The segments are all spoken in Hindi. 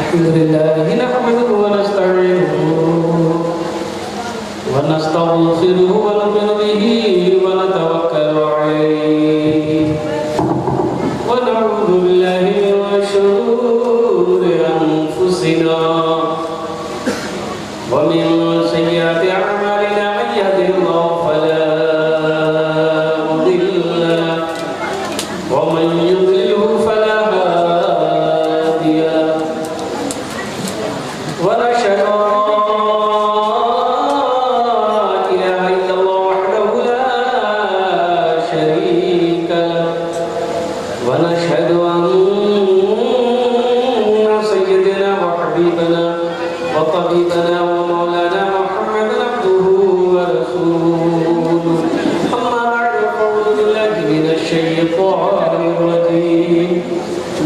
अल्हम्दुलिल्लाह नहमदुहु व नस्तईनुहु व नस्तगफिरुहु व नु'मिनु बिही व नतवक्कलु अलैहि व नऊज़ु बिल्लाहि मिन शुरूरि अनफुसिना व मिन सय्यिआति अअमालिना मन यहदिहिल्लाहु फला मुदिल्ल लहु व मन युद्लिलहु फला हादिय लहु व नशहदु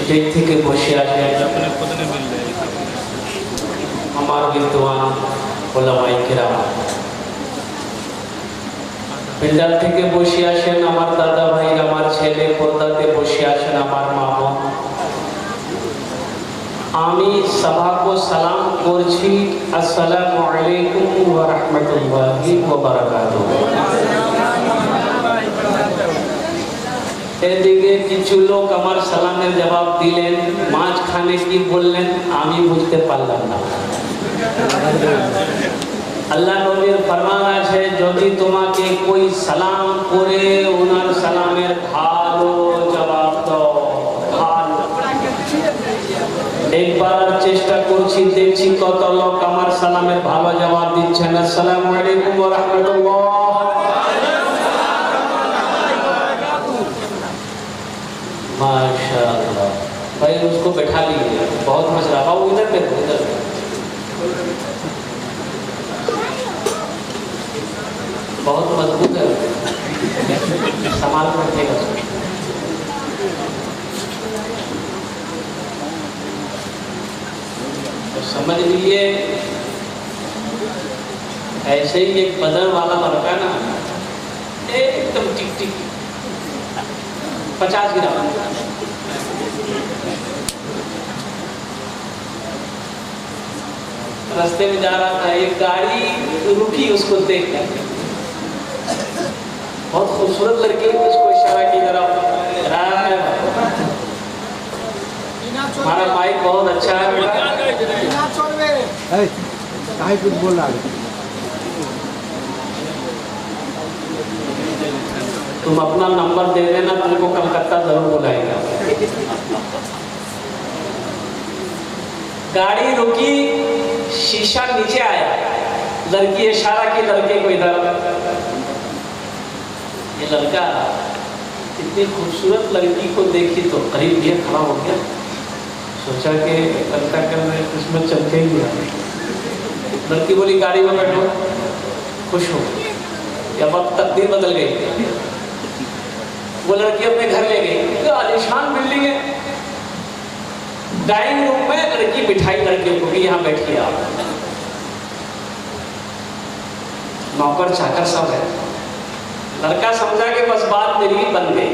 स्टेज থেকে বসে আছে আমার বিদ্বান ওলামায়ে কেরাম পেন্ডাল থেকে বসে আসেন আমার দাদা ভাই আমার ছেলে পর্দাতে বসে আসেন আমার মা বোন আমি সবাইকে সালাম করছি আসসালামু আলাইকুম ওয়া রাহমাতুল্লাহি ওয়া বারাকাতুহু এদিকে কিছু লোক আমার সালামের জবাব দিলেন মাঝখানে কি বললেন আমি বুঝতে পারলাম না আল্লাহ নবীর ফরমান আছে যদি তোমাকে কোই সালাম করে ওনার সালামের ভালো জবাব দাও ভালো একবার চেষ্টা করছি দেখছি কত লোক আমার সালামের ভালো জবাব দিচ্ছেন আসসালামু আলাইকুম ওয়া রাহমাতুল্লাহ माशाअल्लाह भाई उसको बैठा लीजिए बहुत मजा आ रहा है इधर पे बहुत मजबूत है संभाल कर रखिएगा तो समझ लीजिए ऐसे ही एक बदन वाला लड़का ना एकदम टिक टिक 50 ग्राम रास्ते में जा रहा था एक गाड़ी रुकी उसको देख कर बहुत खूबसूरत लड़की उसको इशारा की तरफ हमारा माइक बहुत अच्छा है कुछ बोल रहा है तुम अपना नंबर दे देना तुमको कलकत्ता जरूर बुलाएगा गाड़ी रुकी शीशा नीचे आया लड़की इशारा की लड़के को इधर ये लड़का इतनी खूबसूरत लड़की को देखी तो करीब ये खड़ा हो गया सोचा कि कलकत्ता करने किस्मत चमके ही लड़की बोली गाड़ी में बैठो खुश हो या वक्त तकदीर बदल गई वो लड़की अपने घर ले गई तो आलिशान बिल्डिंग है डाइनिंग रूम में लड़की बिठाई लड़कियों को कि यहाँ बैठिए आप नौकर चाकर सब है लड़का समझा कि बस बात मेरी बन गई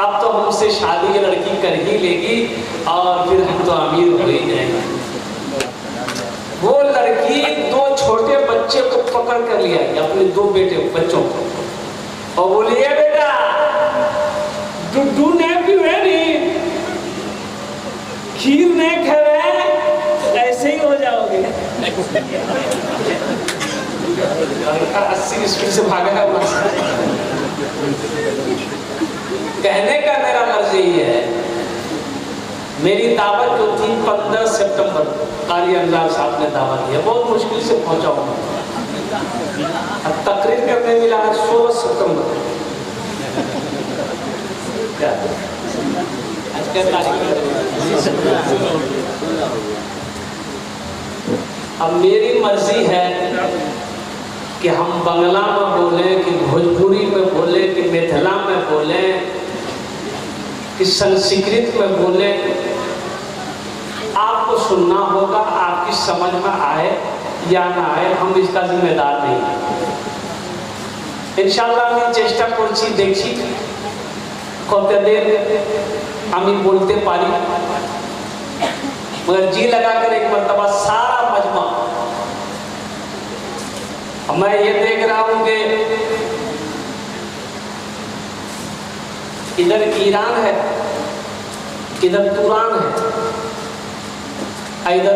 अब तो हमसे शादी ये लड़की कर ही लेगी और फिर हम तो अमीर हो ही जाएंगे वो लड़की दो छोटे बच्चे को पकड़ कर लिया अपने दो बेटे बच्चों को और बोलिए बेटा डू ने भी खीर नहीं खाए ऐसे ही हो जाओगे 80 स्पीड से भागा है अर्ज यही है, मेरी दावत जो थी 15 सितंबर कारी अंजार साहब ने दावत दी है, बहुत मुश्किल से पहुंचा हूँ। अब तकरीर करने मिला है 16 सितंबर। क्या आज क्या तारीख है? अब मेरी मर्जी है कि हम बांग्ला में बोलें, कि भोजपुरी में बोलें, कि मिथिला में बोलें, कि संस्कृत में बोलें। आपको सुनना होगा, आपकी समझ में आए या ना आए, हम इसका जिम्मेदार नहीं हैं। इंशाल्लाह আমি চেষ্টা করছি, দেখছি কতদের আমি বলতে পারি। मगर जी लगाकर एक मर्तबा सारा मजमा, मैं ये देख रहा हूँ कि इधर ईरान है, इधर तुरान है, इधर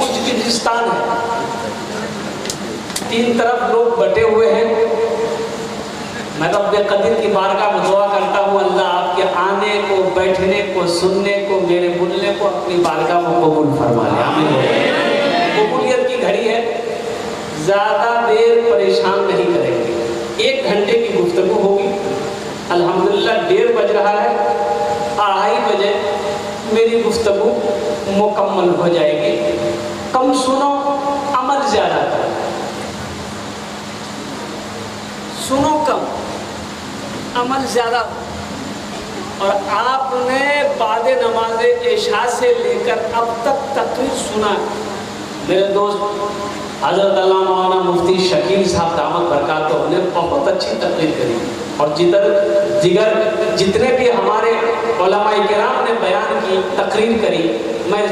उज्बेकिस्तान है, तीन तरफ लोग बटे हुए हैं। मैं रब्बे कदीर की बारगाह में दुआ करता हूँ, अल्लाह आपके आने को, बैठने को, सुनने को, मेरे बोलने को अपनी बारगाह में कबूल फरमा ले। आमीन। कबूलियत की घड़ी है, ज़्यादा देर परेशान नहीं करेंगे। 1 घंटे की गुफ्तगू होगी। अल्हम्दुलिल्लाह 1:30 बज रहा है, 2:30 बजे मेरी गुफ्तगू मुकम्मल हो जाएगी। कम सुनो, अमल ज़्यादा करो। सुनो कम, अमल ज़्यादा। और आपने बाद नमाज इशा से लेकर अब तक तकरीर सुना। मेरे दोस्त हज़रत अल्लामा मौलाना मुफ्ती शकील साहब दामत बरकातहू ने बहुत अच्छी तकरीर करी। और जितने भी हमारे उलमाए किराम ने बयान की, तकरीर करी, मैं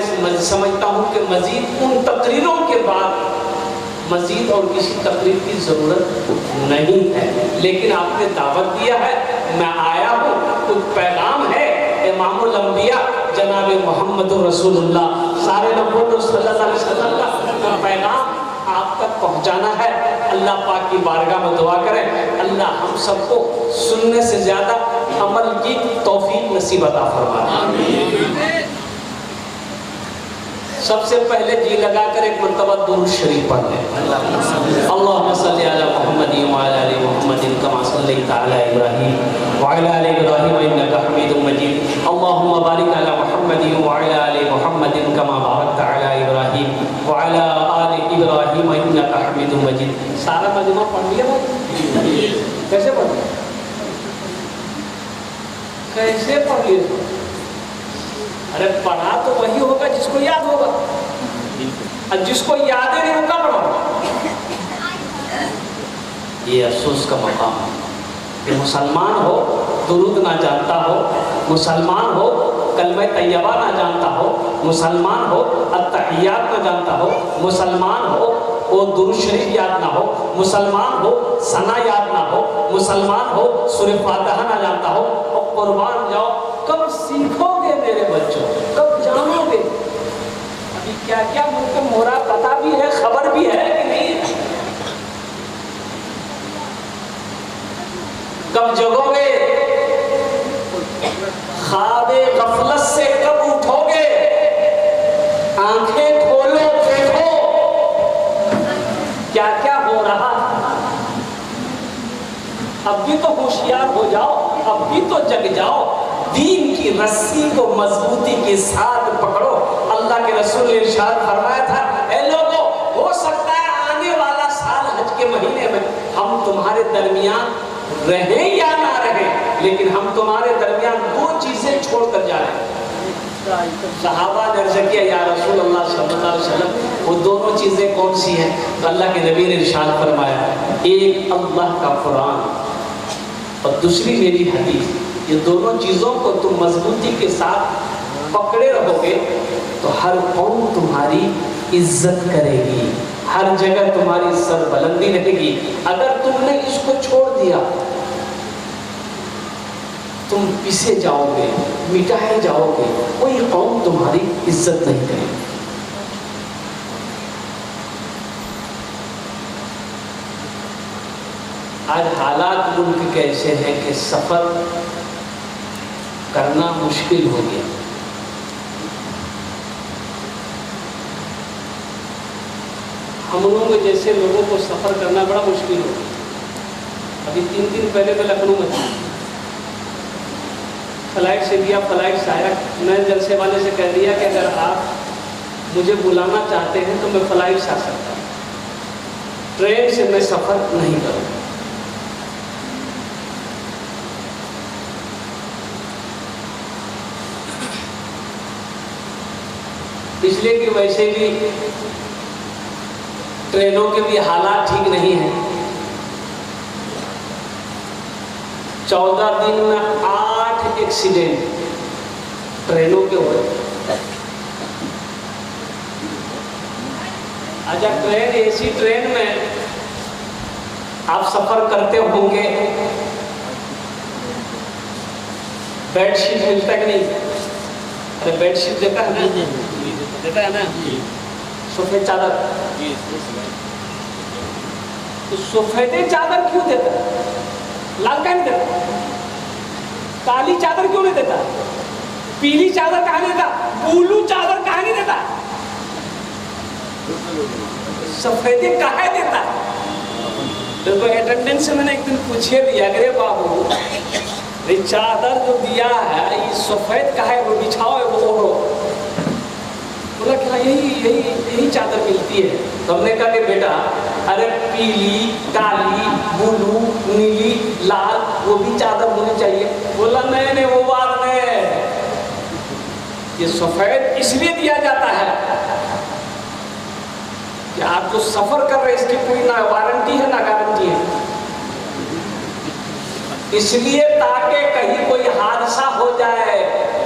समझता हूँ कि मज़ीद उन तकरीरों के बाद मज़ीद और किसी तकरीर की ज़रूरत नहीं है। लेकिन आपने दावत दिया है, मैं आया हूँ, कुछ पैगाम है इमामुल अंबिया जनाब मोहम्मद रसूलुल्लाह सारे नबी सल्लल्लाहु अलैहि वसल्लम का पैगाम आप तक पहुँचाना है। अल्लाह पाक की बारगाह में दुआ करें, अल्लाह हम सबको सुनने से ज़्यादा अमल की तौफीक नसीब अता फरमाए। सबसे पहले जी लगाकर एक मरतबा दुरूद शरीफ पढ़ लें। अल्लाहुम्मा सल्ली अला मुहम्मदिन व अला आलि मुहम्मदिन कमा सल्लैता अला इब्राहीम व अला आलि इब्राहीम इन्नका हमीदुम मजीद। अल्लाहुम्मा बारिक अला मुहम्मदिन व अला आलि मुहम्मदिन कमा बारकता अला इब्राहीम व अला आलि इब्राहीम इन्नका हमीदुम मजीद। सारा मजमा पढ़ लिया? कैसे पढ़ लिया? कैसे पढ़ लिया? अरे पढ़ा तो वही होगा जिसको याद होगा, और जिसको याद ही नहीं होगा पढ़ा। ये अफसोस का मकाम है कि मुसलमान हो, दुरूद ना जानता हो, मुसलमान हो, कलमा तैयबा ना जानता हो, मुसलमान हो, अत्तहियात ना जानता हो, मुसलमान हो, वो दुरूद शरीफ याद ना हो, मुसलमान हो, सना याद ना हो, मुसलमान हो, सूरह फातिहा ना जानता हो। और कुर्बान जाओ, कब सीखोगे मेरे बच्चों, कब जानोगे? अभी क्या क्या मुझको मोरा पता भी है, खबर भी है कि नहीं? कब जगोगे? ख्वाबे गफलत से कब उठोगे? आंखें खोलो, देखो क्या क्या हो रहा है। अब भी तो होशियार हो जाओ, अब भी तो जग जाओ, दीन की रस्सी को मजबूती के साथ पकड़ो। अल्लाह के रसूल ने इरशाद फरमाया था, ए लोगों, हो सकता है आने वाला साल हज के महीने में हम तुम्हारे दरमियान रहे या ना रहे, लेकिन हम तुम्हारे दरमियान 2 चीजें छोड़कर जा रहे हैं। सहाबा ने अर्ज़ किया, या रसूल अल्लाह सल्लल्लाहु अलैहि वसल्लम, वो दोनों चीजें कौन सी हैं? तो अल्लाह के नबी ने इरशाद फरमाया, एक अल्लाह का कुरान और दूसरी मेरी हदीस। ये दोनों चीज़ों को तुम मजबूती के साथ पकड़े रहोगे तो हर कौम तुम्हारी इज्जत करेगी, हर जगह तुम्हारी सरबलंदी रहेगी। अगर तुमने इसको छोड़ दिया तुम पिसे जाओगे, मिटाए जाओगे, कोई कौम तुम्हारी इज्जत नहीं करेगी। आज हालात मुल्क कैसे हैं कि सफ़र करना मुश्किल हो गया। हम लोगों जैसे लोगों को सफ़र करना बड़ा मुश्किल हो गया। अभी 3 दिन पहले मैं लखनऊ में था, फ्लाइट से गया, फ्लाइट से आया, मैं जलसे वाले से कह दिया कि अगर आप मुझे बुलाना चाहते हैं तो मैं फ्लाइट से आ सकता हूँ, ट्रेन से मैं सफ़र नहीं करूँगा। इसलिए कि वैसे भी ट्रेनों के भी हालात ठीक नहीं हैं। 14 दिन में 8 एक्सीडेंट ट्रेनों के हुए। अच्छा, ट्रेन, एसी ट्रेन में आप सफर करते होंगे, बेडशीट मिलता है कि नहीं? अरे बेडशीट देता है ना, देता है ना, सफेद चादर। तो सफेद चादर क्यों देता है? लाल का नहीं देता? काली चादर क्यों नहीं देता? पीली चादर कहाँ नहीं देता? ब्लू चादर कहाँ नहीं देता? सफेद कहाँ देता? देखो अटेंडेंस से मैंने एक दिन पूछे भी, अरे बाबू ये चादर जो दिया है ये सफेद का है, वो बिछाओ है, वो ओढ़ो। बोला क्या यही चादर मिलती है? तो हमने कहा कि बेटा अरे पीली, काली, ब्लू, नीली, लाल वो भी चादर होनी चाहिए। बोला नहीं वो बात नहीं, ये सफेद इसलिए दिया जाता है कि आप जो सफर कर रहे हैं इसकी कोई ना वारंटी है ना गारंटी है, इसलिए ताकि कहीं कोई हादसा हो जाए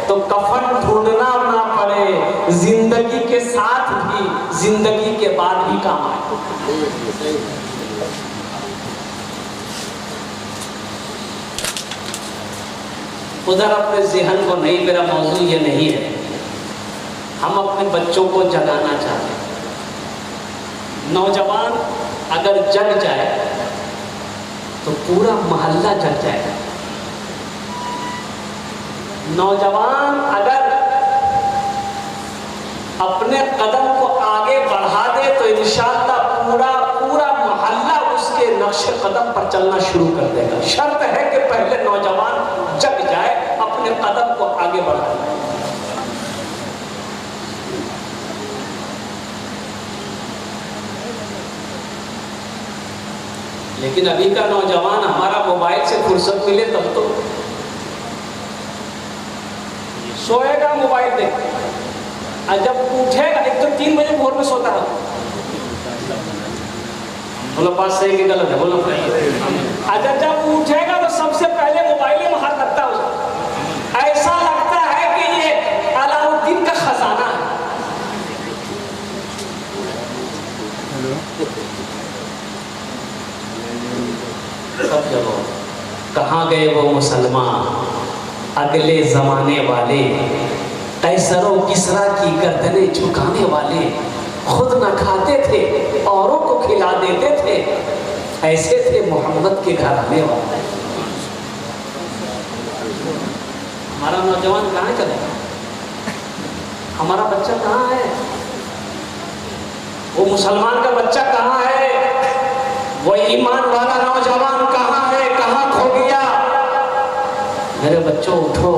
तो कफन ढूंढना ना पड़े, जिंदगी के साथ भी जिंदगी के बाद भी काम आए। उधर अपने ज़हन को नहीं, मेरा मौजू ये नहीं है। हम अपने बच्चों को जगाना चाहते हैं। नौजवान अगर जग जाए तो पूरा मोहल्ला जग जाएगा। नौजवान अगर अपने कदम को आगे बढ़ा दे तो इंशाअल्लाह पूरा मोहल्ला उसके नक्शे कदम पर चलना शुरू कर देगा। शर्त है कि पहले नौजवान जग जाए, अपने कदम को आगे बढ़ाए। लेकिन अभी का नौजवान, हमारा मोबाइल से फुर्सत मिले तब तो सोएगा मोबाइल देख, और जब उठेगा, एक तो 3 बजे भोर में सोता है। बोलो बात सही कि गलत है? बोलो। अच्छा, जब उठेगा तो सबसे पहले मोबाइल में हाथ लगता है उसको, ऐसा लगता है कि ये अलाउद्दीन का खजाना है। सब जगह कहाँ गए वो मुसलमान अगले जमाने वाले, कैसरों किसरा की गर्दनें झुकाने वाले, खुद न खाते थे औरों को खिला देते थे, ऐसे थे मोहम्मद के घर आने वाले। हमारा नौजवान कहाँ चला? हमारा बच्चा कहाँ है? वो मुसलमान का बच्चा कहाँ है? वो ईमान वाला नौजवान कहाँ है? कहाँ खो गया? मेरे बच्चों उठो,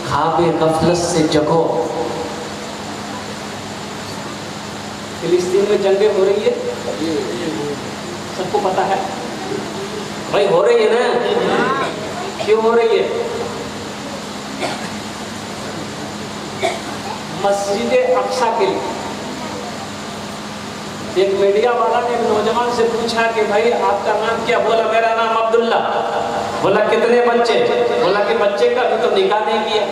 ख्वाबे गफलत से जगो। फिलिस्तीन में जंगें हो रही है, सबको पता है भाई, हो रही है ना? क्यों हो रही है? मस्जिद अक्सा के लिए एक मीडिया वाला ने एक नौजवान से पूछा कि भाई आपका नाम क्या? बोला मेरा नाम अब्दुल्ला। बोला कितने बच्चे? बोला कि बच्चे का अभी तो निकाह नहीं किया।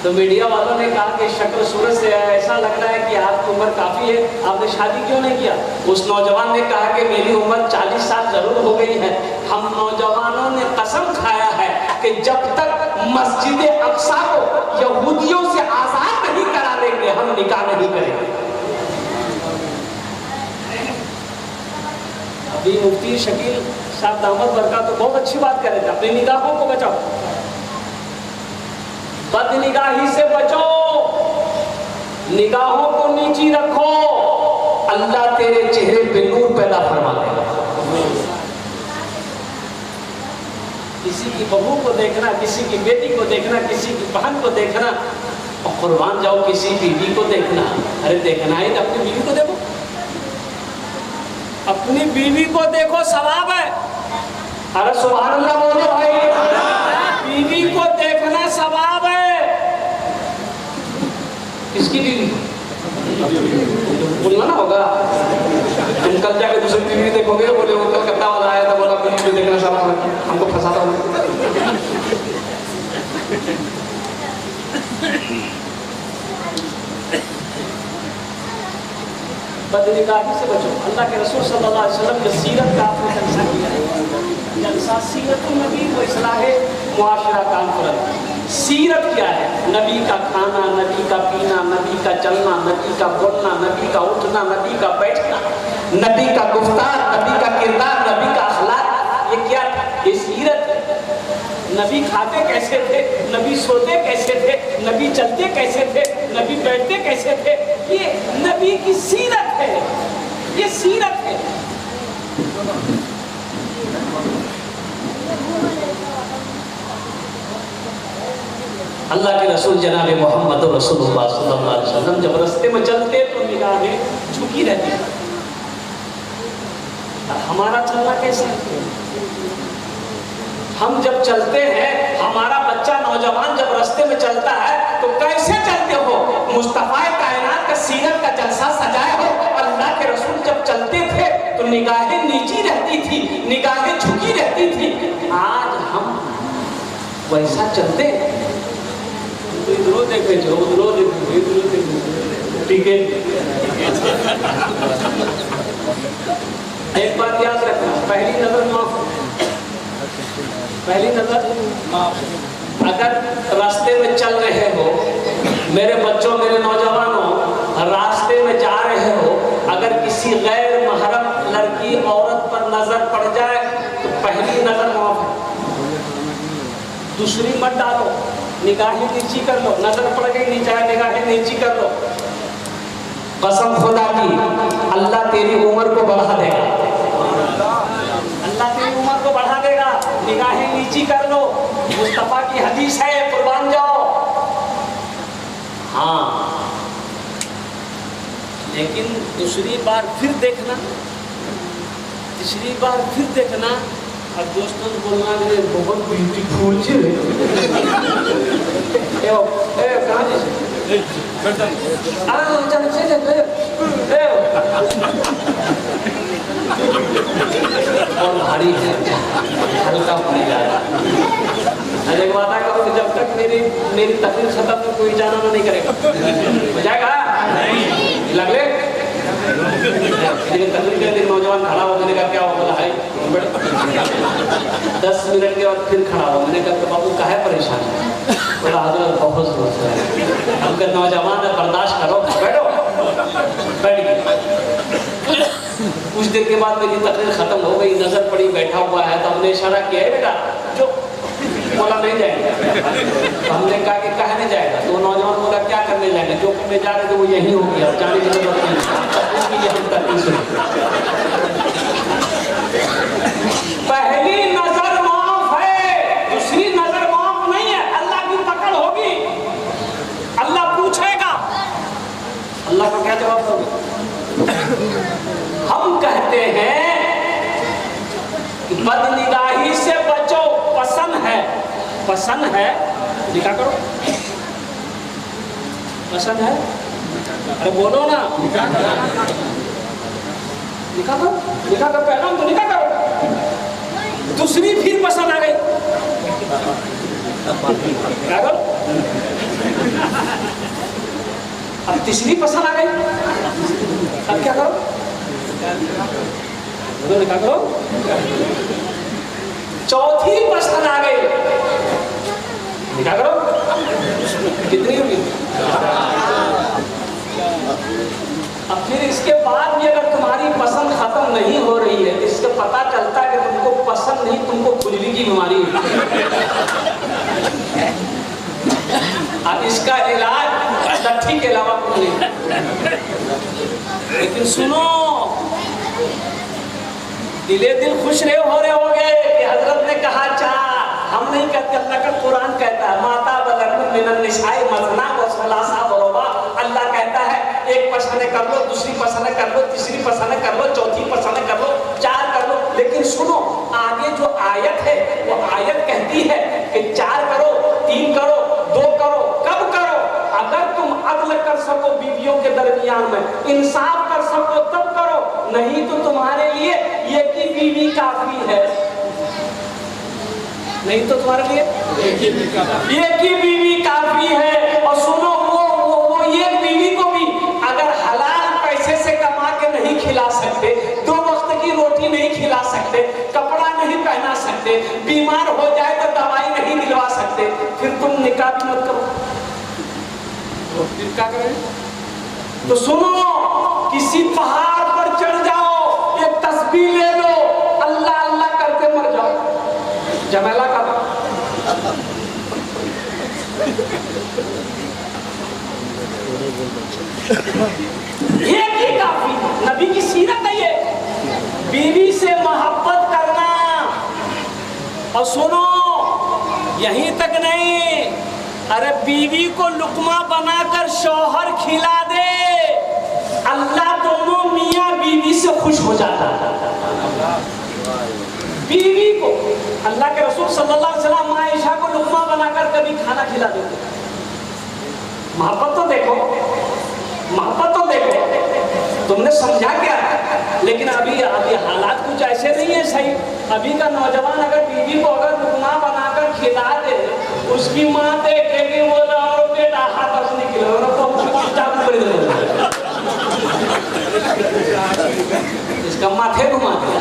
तो मीडिया वालों ने कहा कि शक्ल सूरत से ऐसा लग रहा है कि आपकी उम्र काफ़ी है, आपने शादी क्यों नहीं किया? उस नौजवान ने कहा कि मेरी उम्र 40 साल जरूर हो गई है। हम नौजवानों ने कसम खाया है कि जब तक मस्जिद अक्सा को यहूदियों से आज़ाद नहीं करा देंगे हम निकाह नहीं करेंगे। अभी मुफ्ती शकील साहब दामद बरका तो बहुत अच्छी बात कर रहे थे, अपनी निगाहों को बचाओ। बदनिगाही से बचो, निगाहों को नीची रखो, अल्लाह तेरे चेहरे पे नूर पैदा फरमा देगा। किसी की बहू को देखना, किसी की बेटी को देखना, किसी की बहन को देखना, और कुर्बान जाओ किसी बीवी को देखना। अरे देखना है तो अपनी बीवी को देखो, अपनी बीवी को देखो, सवाब है। अरे सुभान अल्लाह बोलो भाई, बीवी को देखना सवाब है। किसकी बीवी? बोलना ना होगा। तुम कल जाके दूसरी बीवी देखोगे, बोले वो कलकत्ता वाला आया था, बोला बीवी देखना सवाब है, हमको फंसाता होगा। बदनिगाही से बचो। अल्लाह के रसूल सल्लल्लाहु अलैहि वसल्लम के सीरत का आपने जलसा किया है। जलसा सीरत नबी व इस्लाह मुआशरा कॉन्फ्रेंस। सीरत क्या है? नबी का खाना, नबी का पीना, नबी का चलना, नबी का बोलना, नबी का उठना, नबी का बैठना, नबी का गुफ्तार, नबी का किरदार, नबी का अखलाक। ये क्या? ये सीरत है। नबी खाते कैसे थे, नबी सोते कैसे थे, नबी चलते कैसे थे, नबी बैठते कैसे थे, ये नबी की सीरत है। ये सीरत है। अल्लाह के रसूल जनाब मोहम्मद रसूलुल्लाह सल्लल्लाहु अलैहि वसल्लम जब रास्ते में चलते तो निगाहें झुकी रहती। हमारा चलना कैसा है? हम जब चलते हैं, हमारा बच्चा नौजवान जब रास्ते में चलता है तो कैसे चलते हो? मुस्तफा कायनात का सीरत का जलसा सजाए हो। अल्लाह के रसूल जब चलते थे तो निगाहें नीची रहती थी, निगाहें झुकी रहती थी। आज हम वैसा चलते हैं, तो इधरों देखे जो उधरों देखे, इधरों देखे, ठीक है। एक बात याद रखना, पहली नजर माफ, पहली नजर माफ। अगर रास्ते में चल रहे हो, मेरे बच्चों, मेरे नौजवानों, रास्ते में जा रहे हो, अगर किसी गैर महरम लड़की औरत पर नजर पड़ जाए तो पहली नजर माफ है, दूसरी मत डालो, निगाहें नीची कर लो। नजर पड़ गई नीचे, निगाहें नीची कर लो। कसम खुदा की, अल्लाह तेरी उम्र को बढ़ा देगा, अल्लाह तेरी उम्र को बढ़ा देगा। निगाहें नीची कर लो, मुस्तफा की हदीस है, कुर्बान जाओ। हाँ, लेकिन दूसरी बार फिर देखना, तीसरी बार फिर देखना, और दोस्तों को बोलना कि बहुत ब्यूटीफुल है। कहाँ और भारी है, हल्का पड़ जाएगा। अरे वादा करो कि जब तक मेरी तकलीफ खत्म में कोई जाना नहीं करेगा, हो जाएगा लग ले। लेकिन तकलीफ के दिन नौजवान खड़ा हो, मैंने कहा क्या हो? बोला है 10 मिनट के बाद फिर खड़ा हो। मैंने कहा बाबू काहे परेशान है? बोला हजरत बहुत जोर है। हमका नौजवान है, बर्दाश्त करो, बैठो। बैठ गए। कुछ देर के बाद मेरी तकलीफ खत्म हो गई, नजर पड़ी, बैठा हुआ है, तो हमने इशारा किया है बेटा जो, बोला नहीं जाएगा। तो हमने कहा कि कहा नहीं जाएगा? तो नौजवान बोला क्या करने जाएगा? जो करने जा रहे थे वो यही हो गया, जाने की जरूरत नहीं। पहली नजर माफ है, दूसरी नजर माफ नहीं है। अल्लाह की पकड़ होगी, अल्लाह पूछेगा। अल्लाह का क्या जवाब दोगे? हम कहते हैं कि बदनिगाही से बचो। पसंद है, पसंद है, निकाह करो। पसंद है, अरे बोलो ना, निकाह करो, निकाह का पैगाम तो निकाह करो। दूसरी फिर पसंद आ गई, क्या करो? अब तीसरी पसंद आ गई, अब क्या करो? तो निकाह करो। चौथी पसंद आ गई, निकाह करो। कितनी होगी? अब फिर इसके बाद भी अगर तुम्हारी पसंद खत्म नहीं हो रही है तो इससे पता चलता है कि तुमको पसंद नहीं, तुमको खुजली की बीमारी है। अब इसका इलाज लट्ठी के अलावा कुछ नहीं। लेकिन सुनो, दिल खुश रहे हो रहे होगे कि हजरत ने कहा चार, हम नहीं कहते, अल्लाह का कुरान कहता है माता बलकुम मिनन निसाई मसना व सलासा व रुबा। अल्लाह कहता है एक पसंद कर लो, दूसरी पसंद कर लो, तीसरी पसंद कर लो, चौथी पसंद कर लो, चार कर लो। लेकिन सुनो, आगे जो आयत है वो आयत कहती है कि चार करो, तीन करो, दो करो। कब करो? अगर तुम अदल कर सको बीवियों के दरमियान में, इंसाफ कर सको तब करो, नहीं तो तुम्हारे लिए एक ही बीवी काफी है। नहीं तो तुम्हारे लिए एक ही बीवी काफी है। और सुनो, वो एक बीवी को भी अगर हलाल पैसे से कमा के नहीं खिला सकते, 2 वक्त की रोटी नहीं खिला सकते, कपड़ा नहीं पहना सकते, बीमार हो जाए तो दवाई नहीं दिलवा सकते, फिर तुम निकाह भी मत करो। तो फिर क्या करें? तो सुनो, किसी पहाड़ पर चढ़ जाओ, एक तस्बीह ले लो, अल्लाह अल्लाह करते मर जाओ। जमेला का एक ही काफी, नबी की सीरत है ये, बीवी से मोहब्बत करना। और सुनो, यहीं तक नहीं, अरे बीवी को लुकमा बनाकर शौहर खिला दे, अल्लाह दोनों मियाँ बीवी से खुश हो जाता है। बीवी को अल्लाह के रसूल सल्लल्लाहु अलैहि वसल्लम आयशा को लुकमा बनाकर कभी खाना खिला देते। मोहब्बत तो देखो, मोहब्बत तो देखो, तुमने समझा क्या? लेकिन अभी हालात कुछ ऐसे नहीं है सही। अभी का नौजवान अगर बीवी को अगर लुकमा बनाकर खिला दे, उसकी माँ देखेगी, बोला बेटा हाथ से निकले इसका माथे घुमा दिया।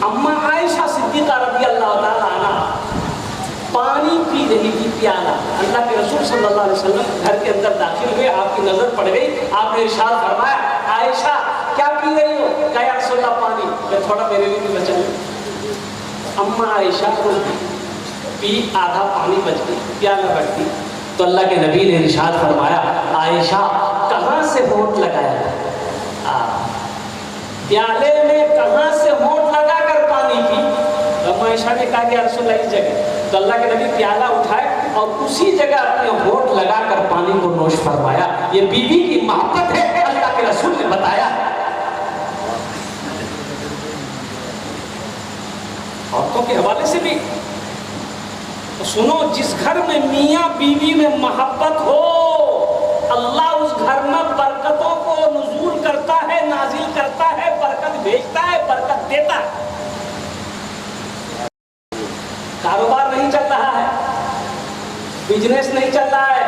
अम्मा आयशा सिद्दीक़ा रज़ी अल्लाह ताला अन्हा पानी पी रही थी, प्याला। अल्लाह के रसूल सल्लल्लाहु अलैहि वसल्लम घर के अंदर दाखिल हुए, आपकी नजर पड़ गई, आपने इरशाद फरमाया, आयशा क्या पी रही हो? कहा या रसूल अल्लाह पानी। मैं थोड़ा मेरे लिए भी बचा लो। अम्मा आयशा को पी, आधा पानी बच गई, प्याला रख दी। तो अल्लाह के नबी ने इरशाद फरमाया, आयशा कहाँ से होंठ लगाया? प्याले में कहाँ से होंठ लगाकर पानी पी? तो आयशा ने कहा कि रसूल इस जगह। तो अल्लाह के नबी प्याला उठाए और उसी जगह अपने होंठ लगाकर पानी को नोश फरमाया। ये बीवी की मोहब्बत है, अल्लाह के रसूल ने बताया। औरतों के हवाले से भी तो सुनो, जिस घर में मियाँ बीवी में मोहब्बत हो, अल्लाह उस घर में बरकतों को नुज़ूल करता है, नाजिल करता है, बरकत भेजता है, बरकत देता है। कारोबार नहीं चल रहा है, बिजनेस नहीं चल रहा है,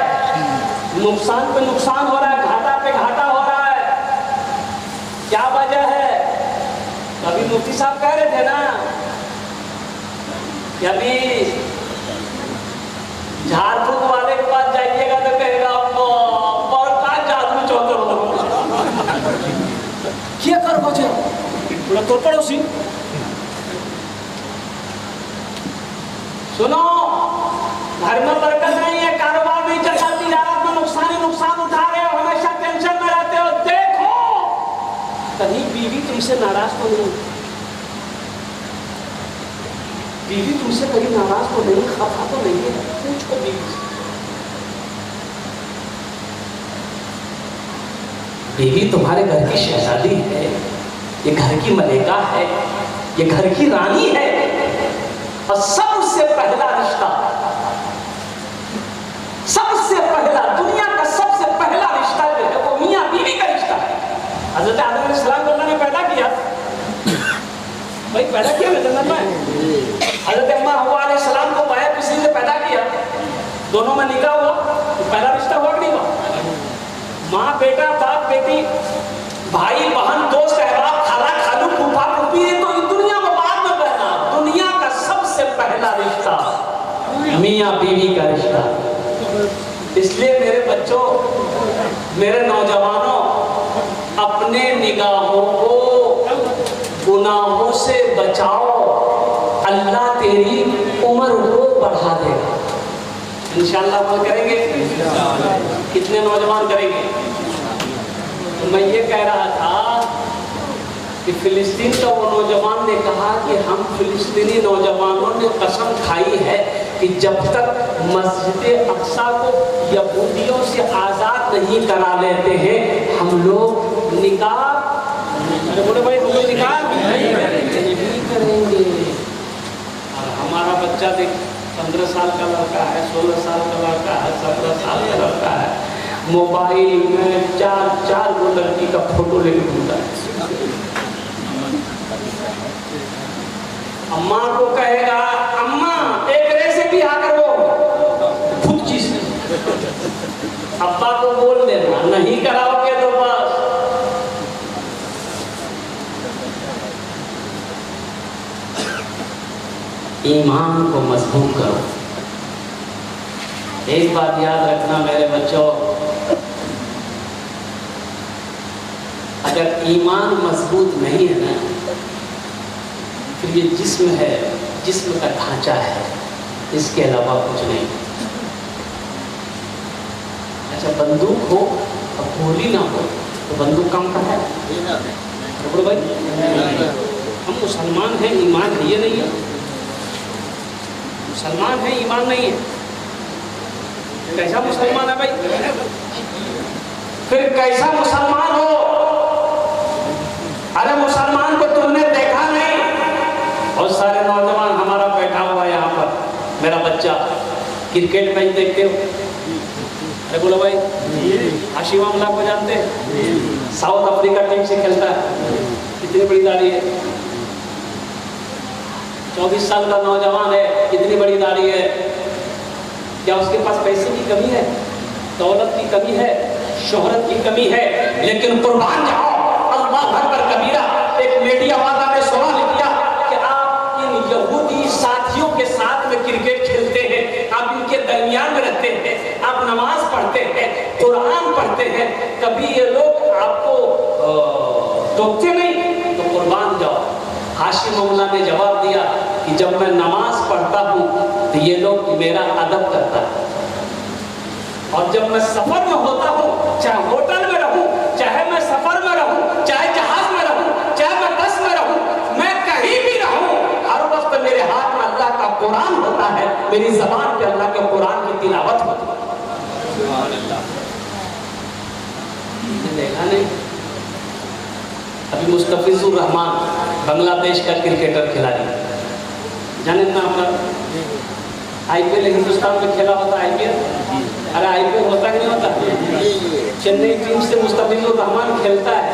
नुकसान पे नुकसान हो रहा है, घाटा पे घाटा हो रहा है। क्या वजह है? अभी मुफ्ती साहब कह रहे थे ना कि अभी झाड़ फूक वाले के पास जाइएगा तो कहेगा और का जादू चौधर क्या कर बचे पूरा तो पड़ोसी। सुनो, घर में बरकत नहीं है, कारोबार नहीं चल रहा, तिजारत में नुकसान ही नुकसान उठा रहे हो, हमेशा टेंशन में रहते हो। देखो कहीं बीवी तुमसे नाराज तो नहीं, बीवी तुमसे कहीं नाराज तो नहीं, खफा तो नहीं है? पूछो बीवी से। बीवी तुम्हारे घर की शहजादी है, ये घर की मलेका है, ये घर की रानी है। और सबसे पहला रिश्ता, सबसे पहला, दुनिया का सबसे पहला रिश्ता जो है वो मियाँ बीवी का रिश्ता है। हज़रत आदम अलैहिस्सलाम को अल्लाह ने पैदा किया, भाई पैदा किया ना जन्नत में। हज़रत अम्मा हव्वा अलैहिस्सलाम को बाया किसी से पैदा किया, दोनों में निकाह हुआ, तो पहला रिश्ता हुआ नहीं हुआ? माँ बेटा, बाप बेटी, भाई बहन, दोस्त अहबाब, खाला खालू, फूफा फूफी, ये तो दुनिया में बाद में बना। दुनिया का सबसे पहला रिश्ता मियाँ बीवी का रिश्ता। इसलिए मेरे बच्चों, मेरे नौजवानों, अपने निगाहों को गुनाहों से बचाओ, अल्लाह तेरी उम्र को बढ़ा देगा। इंशाअल्लाह अमल करेंगे? कितने नौजवान करेंगे? तो मैं ये कह रहा था कि फिलिस्तीन का वो नौजवान ने कहा कि हम फिलिस्तीनी नौजवानों ने कसम खाई है कि जब तक मस्जिद अक्सा को यहूदियों से आज़ाद नहीं करा लेते हैं हम लोग निकाह, अरे बोले भाई हम लोग निकाह नहीं करेंगे। और हमारा बच्चा देख 15 साल का लड़का है, 16 साल का लड़का है, 17 साल का लड़का है, मोबाइल में चार वो लड़की का फोटो लेके घूमता है। अम्मा को कहेगा अम्मा एक रेसिपी आकर वो खुद चीज, अब्बा को बोल देना नहीं कराओगे तो बस। ईमान को मजबूत करो। एक बात याद रखना मेरे बच्चों, अगर ईमान मजबूत नहीं है ना फिर ये जिस्म है, जिस्म का ढांचा है, इसके अलावा कुछ नहीं। अच्छा बंदूक हो और गोली ना हो तो बंदूक काम का है तो भाई हम मुसलमान हैं, ईमान है ये नहीं है, मुसलमान है ईमान नहीं है। कैसा मुसलमान है भाई? फिर कैसा मुसलमान हो? अरे मुसलमान को तुमने देखा नहीं? और सारे नौजवान हमारा बैठा हुआ है यहाँ पर, मेरा बच्चा क्रिकेट मैच देखते हो? अरे बोलो भाई हाशिम अमला को जानते हैं? साउथ अफ्रीका टीम से खेलता है, कितनी बड़ी दाढ़ी है, 24 साल का नौजवान है, कितनी बड़ी दाढ़ी है। क्या उसके पास पैसे की कमी है, दौलत की कमी है, शोहरत की कमी है? लेकिन कुर्बान जाओ, अल्लाह अकबर कबीरा। एक मीडिया वाला ने सवाल किया कि आप इन यहूदी साथियों के साथ में क्रिकेट खेलते हैं, आप इनके दरमियान में रहते हैं, आप नमाज पढ़ते हैं, कुरान पढ़ते हैं, कभी ये लोग आपको टोकते नहीं? तो कुर्बान जाओ। हाशिम अमला ने जवाब दिया कि जब मैं नमाज पढ़ता हूँ तो ये लोग मेरा अदब करता है, और जब मैं सफर में होता हूँ, चाहे होटल में रहूँ, चाहे मैं सफर में रहूँ, चाहे जहाज में रहूँ, चाहे मैं बस में रहूँ, मैं कहीं भी रहूँ, हर वक्त मेरे हाथ में अल्लाह का कुरान होता है, मेरी ज़बान पे अल्लाह के कुरान की तिलावत होती है। देखा नहीं? अभी मुस्तफिजुर रहमान बांग्लादेश का क्रिकेटर खिलाड़ी, जाने ना अपना आईपीएल हिंदुस्तान में खेला होता है आईपीएल? अरे आईपीएल होता कि नहीं होता? चेन्नई टीम से मुस्तफिजुर रहमान खेलता है,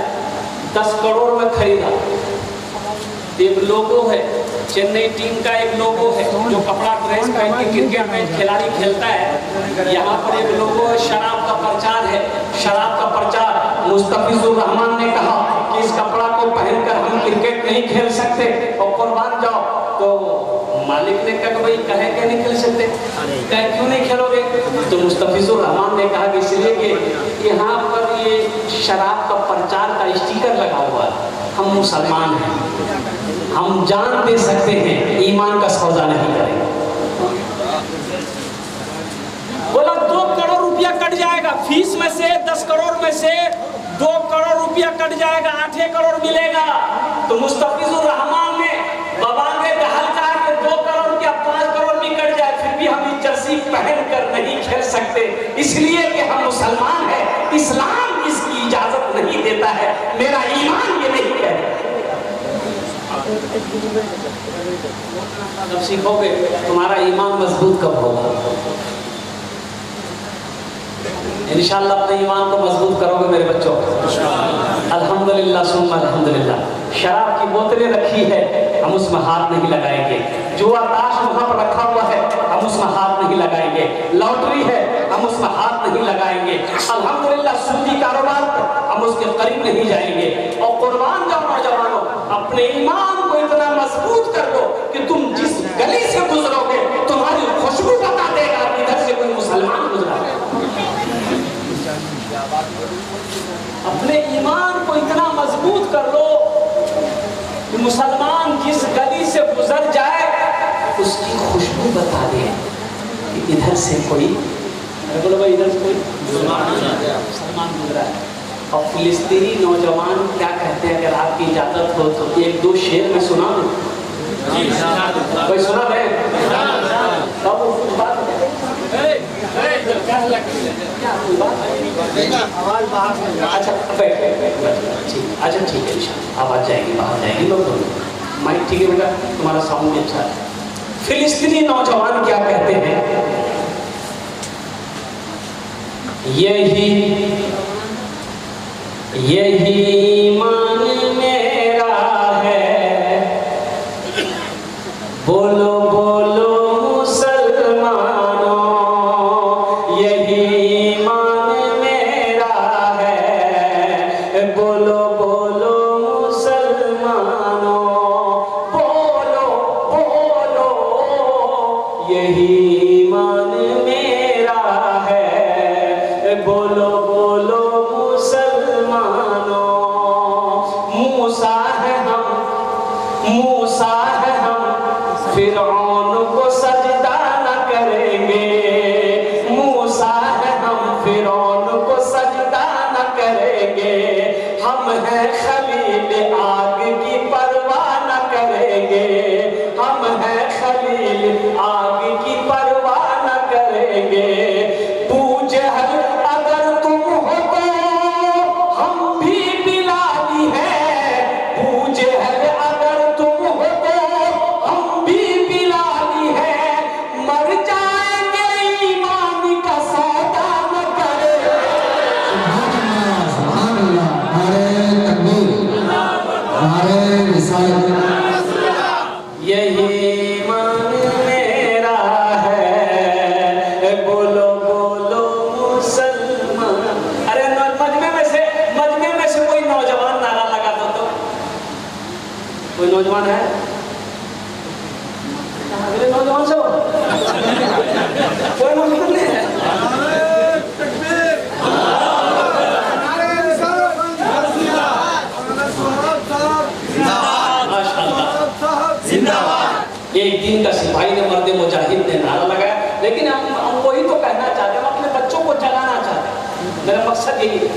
10 करोड़ में खरीदा। एक लोगो है, चेन्नई टीम का एक लोगो है, जो कपड़ा ड्रेस पहन के क्रिकेट में खिलाड़ी खेलता है। यहाँ पर एक लोगो है, शराब का प्रचार है, शराब का प्रचार। मुस्तफिजुर रहमान ने कहा कि इस कपड़ा को पहनकर हम क्रिकेट नहीं खेल सकते और कुर्बान जाओ। तो मालिक ने कहा भाई कहे क्या नहीं खेल सकते, कहे क्यों नहीं खेलोगे? तो मुस्तफिजुर रहमान ने कहा कि इसलिए कि यहाँ पर ये शराब का प्रचार का स्टिकर लगा हुआ है, हम मुसलमान हैं, हम जान दे सकते हैं, ईमान का सौदा नहीं करेंगे। बोला 2 करोड़ रुपया कट जाएगा फीस में से, 10 करोड़ में से 2 करोड़ रुपया कट जाएगा, 8 करोड़ मिलेगा। तो मुस्तफिजुर रहमान ने बबांगे दहल कहा कि 2 करोड़ क्या 5 करोड़ भी कट जाए फिर भी हम जर्सी पहन कर नहीं खेल सकते, इसलिए कि हम मुसलमान हैं, इस्लाम इसकी इजाजत नहीं देता है, मेरा ईमान ये नहीं कहता। जब सीखोगे तुम्हारा ईमान मजबूत कब होगा? इंशाअल्लाह अपने ईमान को मजबूत करोगे मेरे बच्चों। अल्हम्दुलिल्लाह सुम्मा अल्हम्दुलिल्लाह। शराब की बोतलें रखी है, हम उसमें हाथ नहीं लगाएंगे। जुआ ताश वहाँ पर रखा हुआ है, हम उसमें हाथ नहीं लगाएंगे। लॉटरी है, हम उसमें हाथ नहीं लगाएंगे। अल्हम्दुलिल्लाह सूदी कारोबार पर हम उसके करीब नहीं जाएंगे। और कुर्बान जाओ नौजवानों, अपने ईमान को इतना मजबूत कर दो कि तुम जिस गली से गुजरोगे तुम्हारी खुशबू बता देगा इधर से कोई मुसलमान गुजरा है। अपने ईमान को इतना मजबूत कर लो कि मुसलमान जिस गली से गुजर जाए उसकी खुशबू बता दे कि इधर से कोई, अरे बोलो भाई, इधर से कोई सलमान गुजरा है। और फिलिस्तीनी नौजवान क्या कहते हैं, अगर आपकी इजाजत हो तो एक दो शेर में सुना दूं? कोई सुना है? तब वो कुछ बात अच्छा अच्छा ठीक है, आवाज जाएगी, बाहर जाएगी लोग दोनों। माइक ठीक है बेटा, तुम्हारा साउंड भी अच्छा है। फिलिस्तीनी नौजवान क्या कहते हैं, यही ईमान मेरा है, बोलो बोलो मुसलमानों, यही ईमान मेरा है, बोलो बोलो मुसलमानों, बोलो बोलो, यही ईमान मेरा है, बोलो बोलो मुसलमानों। मूसा है हम फिरौन को सजदा न करेंगे, मूसा है हम फिरौन को सजदा न करेंगे, हम हैं खलील आग की परवाह न करेंगे, हम हैं खलील आग की परवाह न करेंगे। बूजहल अगर तुम हो तो हम भी बिलाली है, बूजहल अगर तुम हो तो हम भी बिलाली है, मर जाएंगे ईमान का सौदा न करेंगे। सुभान अल्लाह, नारे तकबीर, नारे रिसालत। यही ईमान मेरा है, बोलो बोलो मुसलमान। अरे मजमे में से कोई नौजवान नारा लगा दो तो। कोई नौजवान है? अगले नौजवान से कोई नौजवान नहीं है? एक दिन का सिपाही ने मर्द मुजाहिद ने नारा लगाया, लेकिन हम वही तो कहना चाहते हैं, हम अपने बच्चों को जगाना चाहते हैं, मेरा मकसद यही है।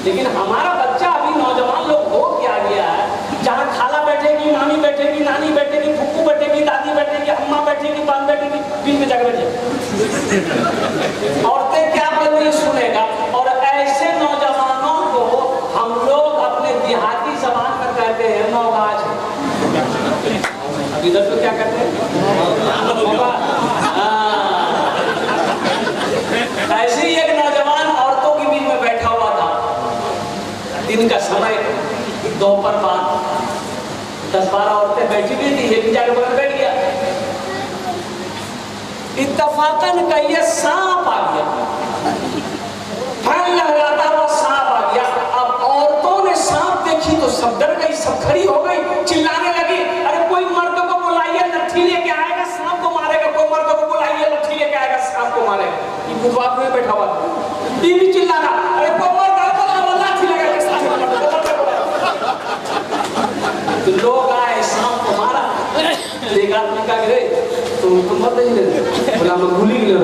लेकिन हमारा बच्चा अभी नौजवान लोग हो क्या गया है, जहाँ खाला बैठेगी, मामी बैठेगी, नानी बैठेगी, फूफू बैठेगी, दादी बैठेगी, अम्मा बैठेगी, बाप बैठेगी, बीच में जाकर बैठेगी, औरतें क्या बोल रही सुनेगा। और ऐसे नौजवानों को हम लोग अपने देहाती जबान में कहते हैं मौगाज। इधर तो क्या कहते हैं? ऐसे ही एक नौजवान औरतों के बीच में बैठा हुआ था, दिन का समय, दोपहर बाद 10-12 औरतें बैठी हुई थी, एक जाके बगल बैठ गया। इत्तफाकन का ये सांप आ गया, फन लहराता हुआ सांप आ गया। अब औरतों ने सांप देखी तो सब डर गई, सब खड़ी हो गई, चिल्लाने लगी, अरे कोई मर्द को बुलाइए, लट्ठी लेके आएगा, सांप को मारेगा, कोई मर्द को बुलाइए, लट्ठी लेके आएगा, सांप को मारेगा। ये बुधवार में बैठा हुआ था, टीवी चिल्लाना, अरे कोई मर्द आएगा, लाठी लगाएगा, सांप को मारेगा। तो लोग आए, सांप को मारा, एक आदमी का गिरे, तो मर्द ही नहीं, बोला मैं भूली गया।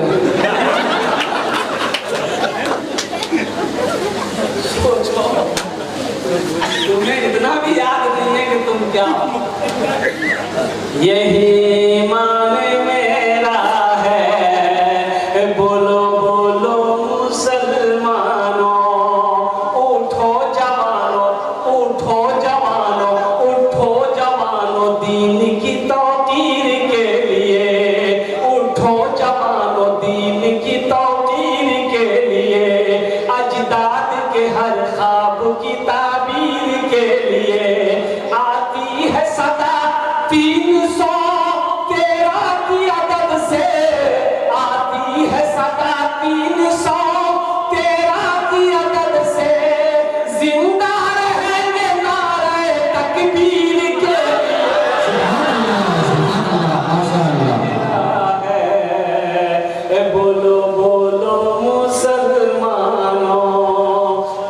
सोचो, तुम्हें इतना भी याद नहीं है कि तुम क्या हो। यही ईमान मेरा है, बोलो बोलो मुसलमानों, उठो जवानों, उठो जवानों, उठो जवानों, दीन की तौकीर के लिए, उठो जवानों, दीन की तौकीर के लिए, अजदाद के हर ख्वाब की ताबीर के लिए, आती है सदा 313 की अदद से, आती है सदा 313 की अदद से, जिंदा रहेंगे नारे तकबीर के है, बोलो बोलो मुसलमानों,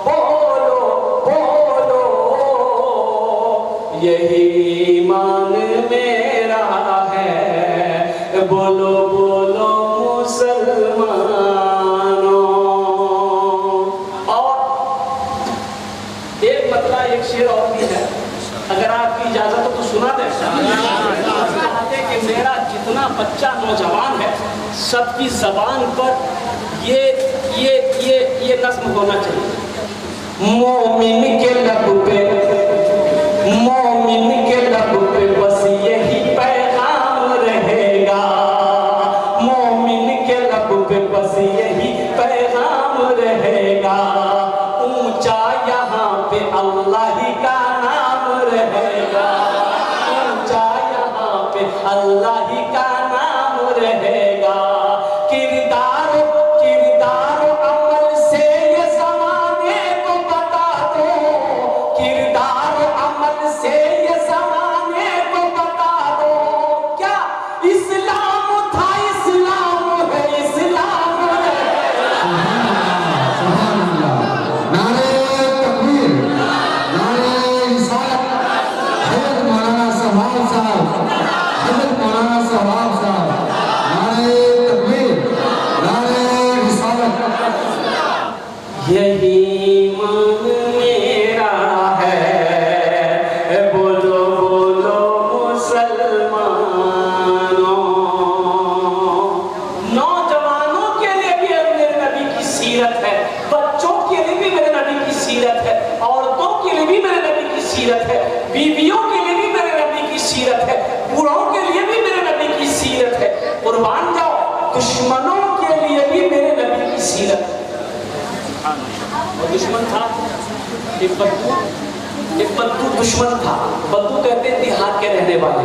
बोलो बोलो, यही ईमान मेरा है, बोलो बोलो मुसलमानों। बच्चा नौजवान है, सबकी जबान पर ये नस्म होना चाहिए। मोमिन के लब पे, मोमिन के लब पे बस यही पैगाम रहेगा, मोमिन के लब पे बस यही पैगाम रहेगा, ऊंचा यहाँ पे अल्लाह ही का नाम रहेगा, ऊंचा यहाँ पे अल्लाह ही का नाम रहेगा। किरदार किरदार अमल से ये ज़माने को बता दो, किरदार अमल से ये ज़माने को बता दो, क्या इस्लाम था, इस्लाम है, इस्लाम है। नारे तकबीर, नारे रिसालत, हज़रत मौलाना सवाब साहब, हज़रत मौलाना सवाब साहब, नारे तकबीर, नारे रिसालत। यही ईमान मेरा है, बोलो बोलो मुसलमानों। नौजवानों के लिए भी मेरे नबी की सीरत है, बच्चों के लिए भी मेरे नबी की सीरत है, औरतों के लिए भी मेरे नबी की सीरत है, बीवियों के लिए भी मेरे नबी की सीरत है, बूढ़ों के लिए भी मेरे नबी की सीरत है। कुर्बान जाओ, दुश्मनों के लिए भी मेरे नबी की सीरत है। और दुश्मन था एक बद्दू दुश्मन था। बद्दू कहते थे देहात के रहने वाले।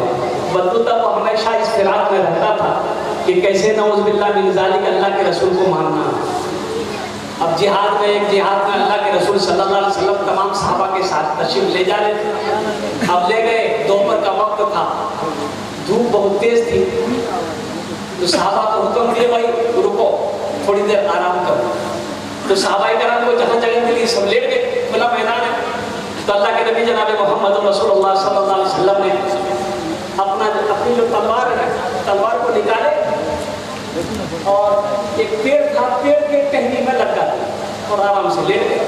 बद्दू तब हमेशा इस फिराक में रहता था कि कैसे नऊज़ बिल्लाह मिन ज़ालिक अल्लाह के रसूल को मानना। अब जिहाद में अल्लाह के रसूल सल्लल्लाहु अलैहि वसल्लम तमाम सहाबा के साथ तशरीफ ले जा रहे थे। अब ले गए, दोपहर का वक्त था, धूप बहुत तेज थी, तो सहाबा को हुक्म दिए, भाई रुको थोड़ी देर आराम करो। तो सहाबाए कराम को जहाँ जगह मिली सब लेट गए, खुला मैदान है। तो अल्लाह के नबी जनाब मोहम्मद रसूलुल्लाह सल्लल्लाहु अलैहि वसल्लम ने अपनी जो तलवार है, तलवार को निकाले और एक पेड़ था, पेड़ के टहनी में लटका दिया और आराम से लेट गए।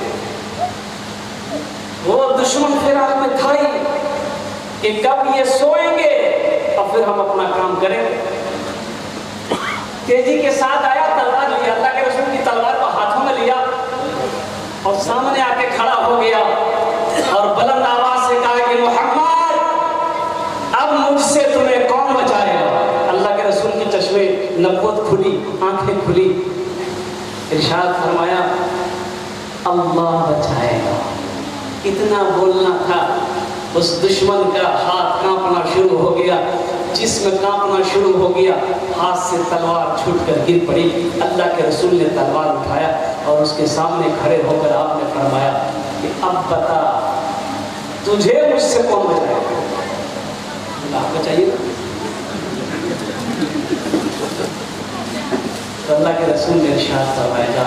वो दुश्मन फिराक में था ही कि कब ये सोएंगे और फिर हम अपना काम करेंगे। तेजी के साथ आया, तलवार लिया, अल्लाह के रसूल की तलवार को हाथों में लिया और सामने आके खड़ा हो गया और बुलंद आवाज से कहा कि मोहम्मद, अब मुझसे तुम्हें कौन बचाएगा। अल्लाह के रसूल की चश्मे नबूवत खुली, आंखें खुली, इरशाद फरमाया अल्लाह बचाएगा। इतना बोलना था, उस दुश्मन का हाथ कांपना शुरू हो गया, जिस्म कांपना शुरू हो गया, हाथ से तलवार छूटकर गिर पड़ी। अल्लाह के रसूल ने तलवार उठाया और उसके सामने खड़े होकर आपने फरमाया कि अब बता तुझे मुझसे कौन बचाएगा। अल्लाह बचाइए। तो अल्लाह के रसूल ने इरशाद फरमाया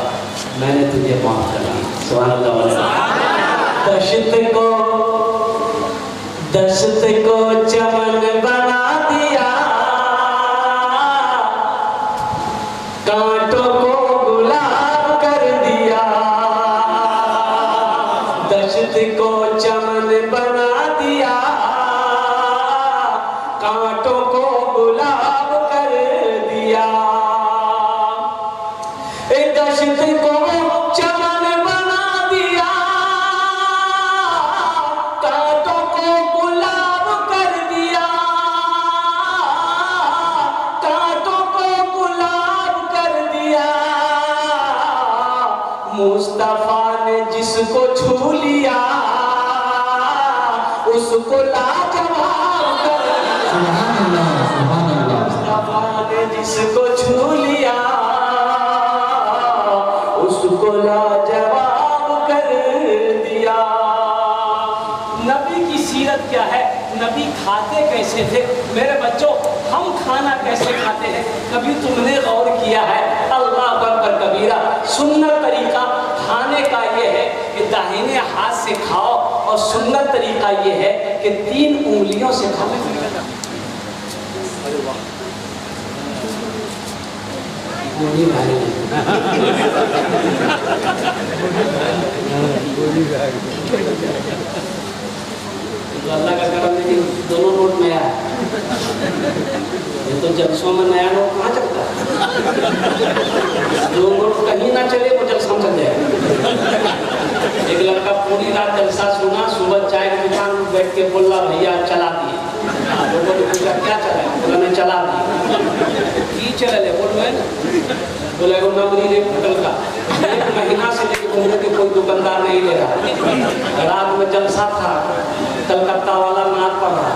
मैंने तुझे माफ कर दिया। सुभान अल्लाह। दशत को चमन बना दिया, कांटों को गुलाब कर दिया। दशत को चमन बना दिया, कांटों को गुलाब कर दिया। दशत को चमन बना दिया, कांटों को गुलाब कर दिया, कांटों को गुलाब कर दिया। मुस्तफा ने जिसको छू लिया उसको लाजवाब कर दिया। सुभान अल्लाह, सुभान अल्लाह। मुस्तफा ने जिसको छू लिया उसको लाजवाब कर दिया। नबी की सीरत क्या है, नबी खाते कैसे थे। मेरे बच्चों, हम खाना कैसे खाते हैं कभी तुमने गौर किया है। अल्लाह अकबर कबीरा। सुन्नत तरीका खाने का ये है कि दाहिने हाथ से खाओ और सुन्नत तरीका ये है कि 3 उंगलियों से खाओ। अल्लाह का करम, लेकिन दोनों नोट में आया। तो जलसों में नया नोट कहाँ चलता है? जो नोट कहीं ना चले वो जलसा में चल जाएगा। एक लड़का पूरी रात जलसा सुना, सुबह चाय की दुकान बैठ के बोला भैया चला दिए। लोगों ने पूछा क्या चला? बोला मैं चला दिया। की चला ले बोल मैं बोला वो नवरी रे होटल का 1 महीना से लेके घूमने के कोई दुकानदार नहीं ले रहा। रात में जलसा था, कलकत्ता वाला नाच पड़ रहा,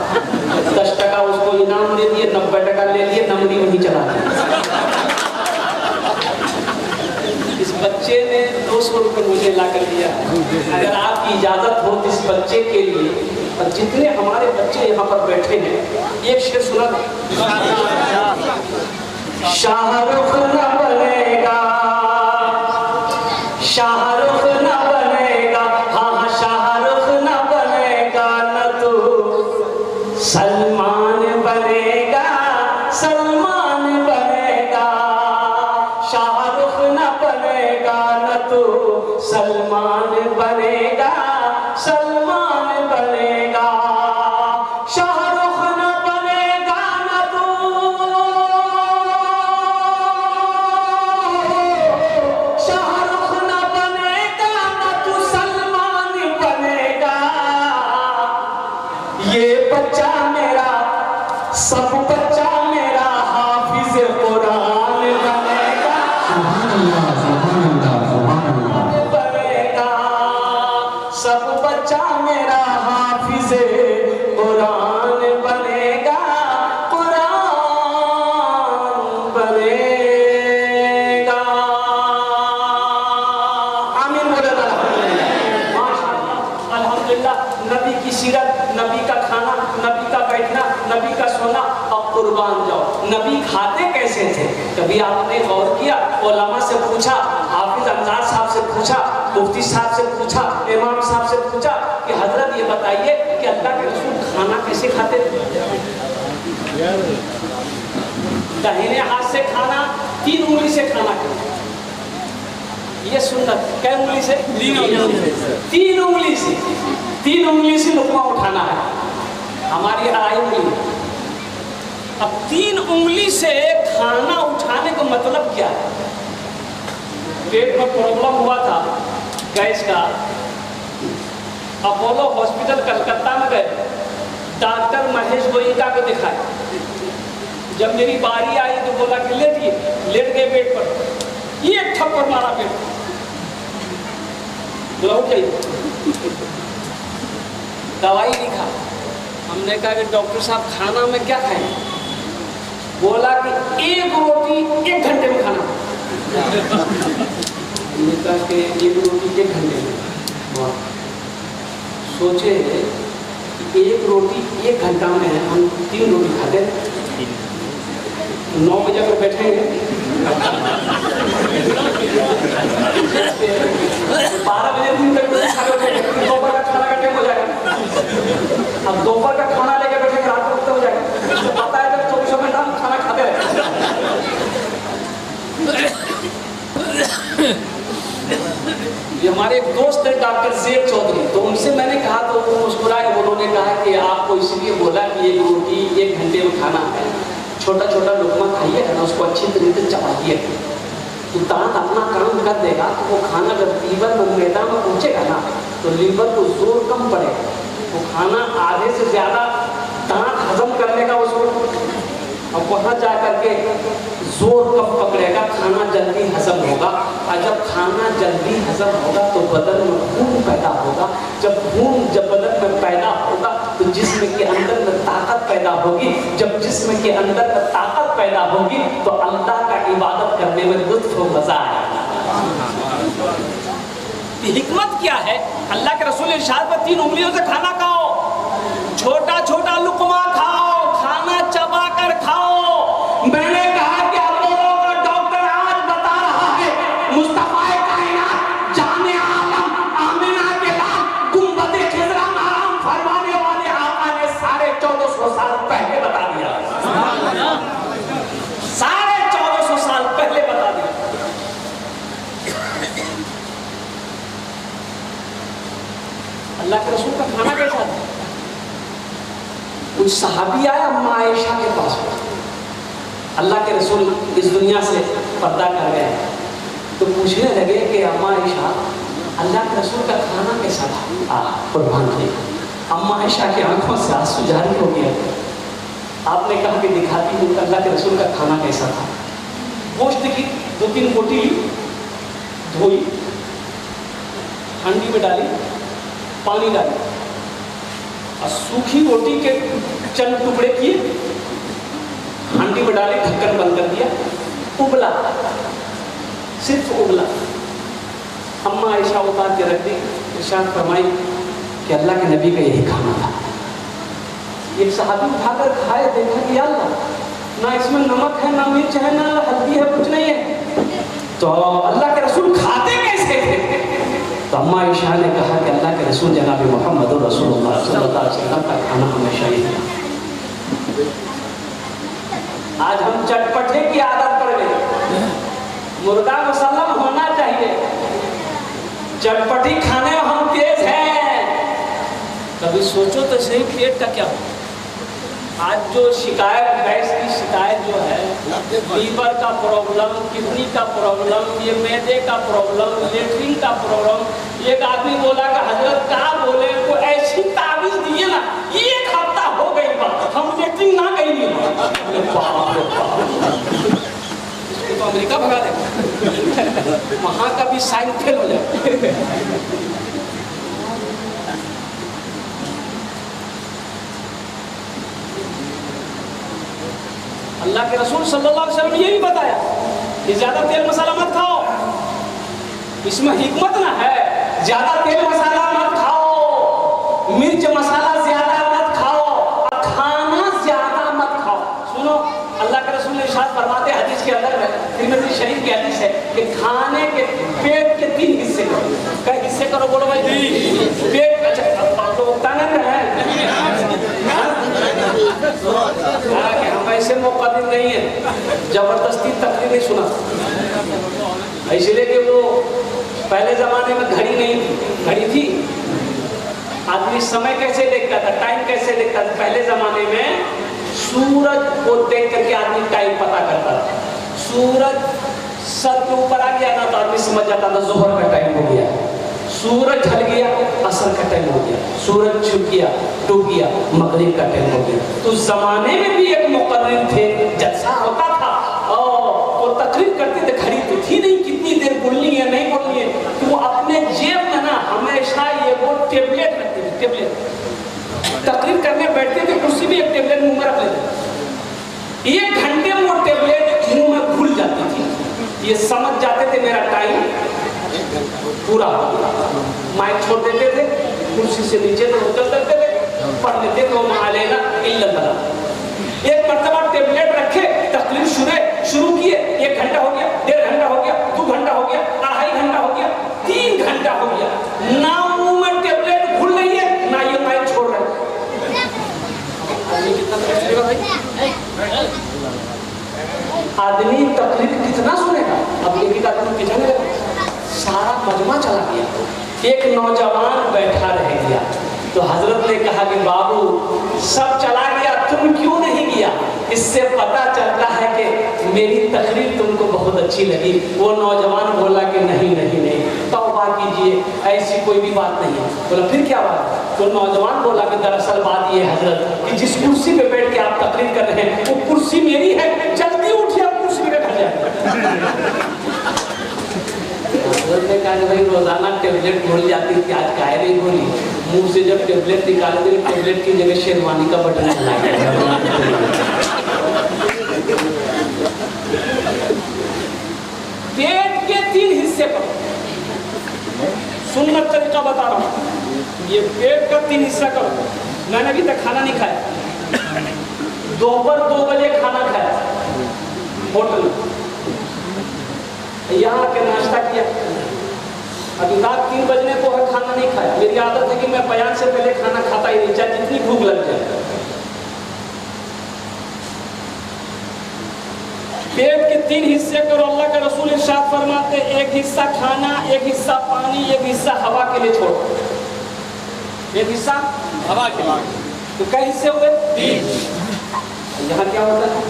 10 टका उसको इनाम दे दिए, 90 टका ले लिए, नमरी वहीं चला दिया। इस बच्चे ने 200 रुपये मुझे ला कर दिया। अगर आपकी इजाजत हो तो इस बच्चे के लिए, और जितने हमारे बच्चे यहाँ पर बैठे हैं, एक शेर सुना। शाहरुख न बनेगा, शाहरुख न बनेगा, हाँ शाहरुख न बनेगा, न तू सलमान बनेगा, सलमान बनेगा। शाहरुख न बनेगा, न तू सलमान बनेगा, सलमान बनेगा। शाहरुख न बनेगा, न तू शाहरुख न बनेगा, न तू सलमान बनेगा। ये बच्चा मेरा, सब बच्चा मेरा हाफिज कुरान बनेगा, सुभान अल्लाह, सुभान अल्लाह, सुभान अल्लाह। बनेगा। सब बच्चा मेरा हाफिज कुरान बनेगा, कुरान बनेगा। आमीन बोले माशाअल्लाह, अल्हम्दुलिल्लाह। नबी की सीरत, नबी का खाना, नबी का बैठना, नबी का सोना। अब कुर्बान जाओ, नबी खाते कैसे थे? कभी आपने गौर किया? उलमा से पूछा, हाफिज अंजार साहब से पूछा, मुफ्ती साहब से पूछा, इमाम साहब से पूछा कि हजरत ये बताइए कि अल्लाह के रसूल खाना कैसे खाते थे? दाहिने हाथ से खाना, 3 उंगली से खाना खाते। ये सुन्नत। कै उंगली से? 3 उंगली से। 3 उंगली से, 3 उंगली से लुकमा उठाना है। हमारी 2.5 उंगली। अब 3 उंगली से खाना उठाने का मतलब क्या है? पेट में प्रॉब्लम हुआ था गैस का, अपोलो हॉस्पिटल कलकत्ता में गए, डॉक्टर महेश गोयनका को दिखाए। जब मेरी बारी आई तो बोला कि लेट गए बेड पर, ये थप्पड़ मारा पेट, बोला उठ जाइए। दवाई लिखा। हमने कहा कि डॉक्टर साहब खाना में क्या खाएं? बोला कि 1 रोटी 1 घंटे में खाना। हमने कहा कि 1 रोटी 1 घंटे में। सोचे कि 1 रोटी 1 घंटा में हम 3 रोटी खाते, 9 बजे पर बैठेंगे, 12 बजे दिन तक रोटी खा के दोपहर का खाना का टाइम हो जाएगा। अब दोपहर का खाना लेके बैठेंगे, रात को हो जाएगा। तो पता है जब 24 घंटा हम खाना खाते हैं। ये हमारे एक दोस्त है डॉक्टर ज़ेब चौधरी, तो उनसे मैंने कहा तो वो मुस्कुराए। उन्होंने कहा कि आपको इसलिए बोला कि 1 रोटी 1 घंटे में खाना है, छोटा छोटा लुकमा खाइए ना, उसको अच्छी तरीके से चबाइए, तो दांत अपना काम कर देगा। तो वो खाना जब लीवर में, मैदा में पहुँचेगा ना, तो लीवर को जोर कम पड़ेगा, वो खाना आधे से ज़्यादा दांत हजम करने का उसको, और वहाँ जा करके जोर कम पकड़ेगा, खाना जल्दी हजम होगा। और जब खाना जल्दी हजम होगा तो बदन में खून पैदा होगा। जब खून बदन में पैदा होगा तो जिस्म के अंदर में ताकत पैदा होगी। जब जिस्म के अंदर में ताकत पैदा होगी तो अल्लाह का इबादत करने में लुत्फ और मजा आएगा। हिकमत क्या है? अल्लाह के रसूल इरशाद पर 3 उंगलियों से खाना खाओ, छोटा छोटा लुकमा खाओ, खाना चबा कर खाओ। मैंने कहा कि अपोलो का डॉक्टर आज बता रहा है, मुस्तफा कायनात, जाने आलम, आमिना के लाल, गुंबदे खिज़रा में आराम फरमाने वाले आका ने 1450 साल पहले बता दिया। 1450 साल पहले बता दिया। अल्लाह के रसूल का खाना कैसा था? कुछ सहाबी आया अम्मा आयशा के पास, अल्लाह के रसूल इस दुनिया से पर्दा कर गए तो पूछने लगे कि अम्मा आयशा अल्लाह के रसूल का खाना कैसा था? कुर्बान थे। अम्मा आयशा की आंखों से आंसू जारी हो गया। आपने कहा कि दिखाती हूँ अल्लाह के रसूल का खाना कैसा था। गोश्त की 2-3 बोटी धोई, हंडी में डाली, पानी डाली और सूखी रोटी के चंद टुकड़े किए, हांडी में डाली, ढक्कन बंद कर दिया, उबला, सिर्फ उबला। अम्मा आयशा उतार के रख दी। इरशाद फरमाई कि अल्लाह के नबी का यही खाना था। एक सहाबी उठाकर खाए, देखा कि अल्लाह ना इसमें नमक है, ना मिर्च है, ना हल्दी है, कुछ नहीं है, तो अल्लाह के रसूल खाते कैसे थे? तो अम्मा आयशा ने कहा कि अल्लाह के रसूल जनाब मोहम्मद रसूलुल्लाह सल्लल्लाहु अलैहि वसल्लम का खाना हमेशा ही था। आज हम चटपटे की आदत पड़ गई। मुर्गा मुसल्लम होना चाहिए, चटपटी खाने में हम तेज हैं। कभी सोचो तो सही पेट का क्या हो। आज जो शिकायत, गैस की शिकायत जो है, लीवर का प्रॉब्लम, किडनी का प्रॉब्लम, ये मैदे का प्रॉब्लम, लेट्रिन का प्रॉब्लम। एक आदमी बोला कि हजरत क्या बोले, को ऐसी ताबीज दिए ना, 1 हफ्ता हो गई बात, हम लेट्रिन ना गई नहीं। तो अमेरिका भगा दे, वहां का भी साइन फेल हो जाए। अल्लाह के रसूल सल्लल्लाहु अलैहि वसल्लम ने ये भी बताया कि ज्यादा तेल मसाला मत खाओ। इसमें हिकमत ना है, ज्यादा तेल मसाला मत खाओ, मिर्च मसाला ज्यादा मत खाओ, खाना ज्यादा मत खाओ। सुनो, अल्लाह के रसूल ने इरशाद फरमाते हैं हदीस के अंदर में, तिरमिज़ी शरीफ की हदीस है कि खाने के पेट के 3 हिस्से करो। कई हिस्से करो बोलो भाई? पेट। अच्छा, आप लोग ताने में हैं कि हम ऐसे मुक़द्दर नहीं है, जबरदस्ती तकलीफ नहीं सुना। इसलिए कि वो पहले ज़माने में घड़ी नहीं थी, घड़ी थी, आदमी समय कैसे देखता था, टाइम कैसे देखता था? पहले ज़माने में सूरज को देख करके आदमी टाइम पता करता था। सूरज सर के ऊपर आ गया ना तो आदमी समझ जाता था ज़ोहर का टाइम हो गया। सूरज ढल गया, असर का टाइम हो गया। सूरज छुप गया, डूब गया, मगरिब का टाइम हो गया। तो उस जमाने में भी एक मुक़र्रिर थे, जलसा होता था और वो तकरीर करते थे। घड़ी तो थी नहीं कितनी देर बोलनी है नहीं बोलनी है, तो वो अपने जेब में ना हमेशा ये वो टेबलेट रखते थे। टेबलेट तकरीर करने बैठते थे, कुर्सी भी एक टेबलेट मुंह में रख लेते। 1 घंटे में वो टेबलेट मुंह में घुल जाती थी। ये समझ जाते थे मेरा टाइम पूरा। माइक छोड़ देते थे, कुर्सी से नीचे तो उतर करते थे, पढ़ लेते थे वहाँ लेना इल्लल्लाह। एक मरतबा टेबलेट रखे, तकरीर शुरू किए, 1 घंटा हो गया, 1.5 घंटा हो गया, 2 घंटा हो गया, 2.5 घंटा हो गया, 3 घंटा हो गया, ना मुंह में टेबलेट घुल रही है, ना ये माइक छोड़ रहे। आदमी तकलीफ कितना सुनेगा? अब ये तकलीफ कितने सारा मजमा चला गया। एक नौजवान बैठा रह गया तो हजरत ने कहा कि बाबू सब चला गया, तुम क्यों नहीं गया? इससे पता चलता है कि मेरी तकरीर तुमको बहुत अच्छी लगी। वो नौजवान बोला कि नहीं नहीं नहीं, तौबा कीजिए, ऐसी कोई भी बात नहीं है। बोला फिर क्या बात? तो नौजवान बोला कि दरअसल बात ये है हजरत कि जिस कुर्सी पे बैठ के आप तकरीर कर रहे हैं वो कुर्सी मेरी है, जल्दी उठिए आप कुर्सी पे बैठ जाए। ने कहा भाई रोजाना टेबलेट भूल जाती थी, आज काहे नहीं भूली? मुंह से जब टेबलेट निकाले थे, टेबलेट की जगह शेरवानी का बटन चला गया। पेट के 3 हिस्से पर सुन्नत तरीका बता रहा हूँ। ये पेट का 3 हिस्सा करो। मैंने अभी तक खाना नहीं खाया, दोपहर 2 बजे खाना खाया होटल में, यहाँ के नाश्ता किया, अभी रात 3 बजने को है खाना नहीं खाया। मेरी आदत है कि मैं बयान से पहले खाना खाता ही नहीं, चाहे जितनी भूख लग जाए। पेट के 3 हिस्से करो। अल्लाह के रसूल इरशाद फरमाते, 1 हिस्सा खाना, 1 हिस्सा पानी, 1 हिस्सा हवा के लिए छोड़ो। 1 हिस्सा हवा के लिए, तो कई हिस्से हुए? 3। यहाँ क्या होता है?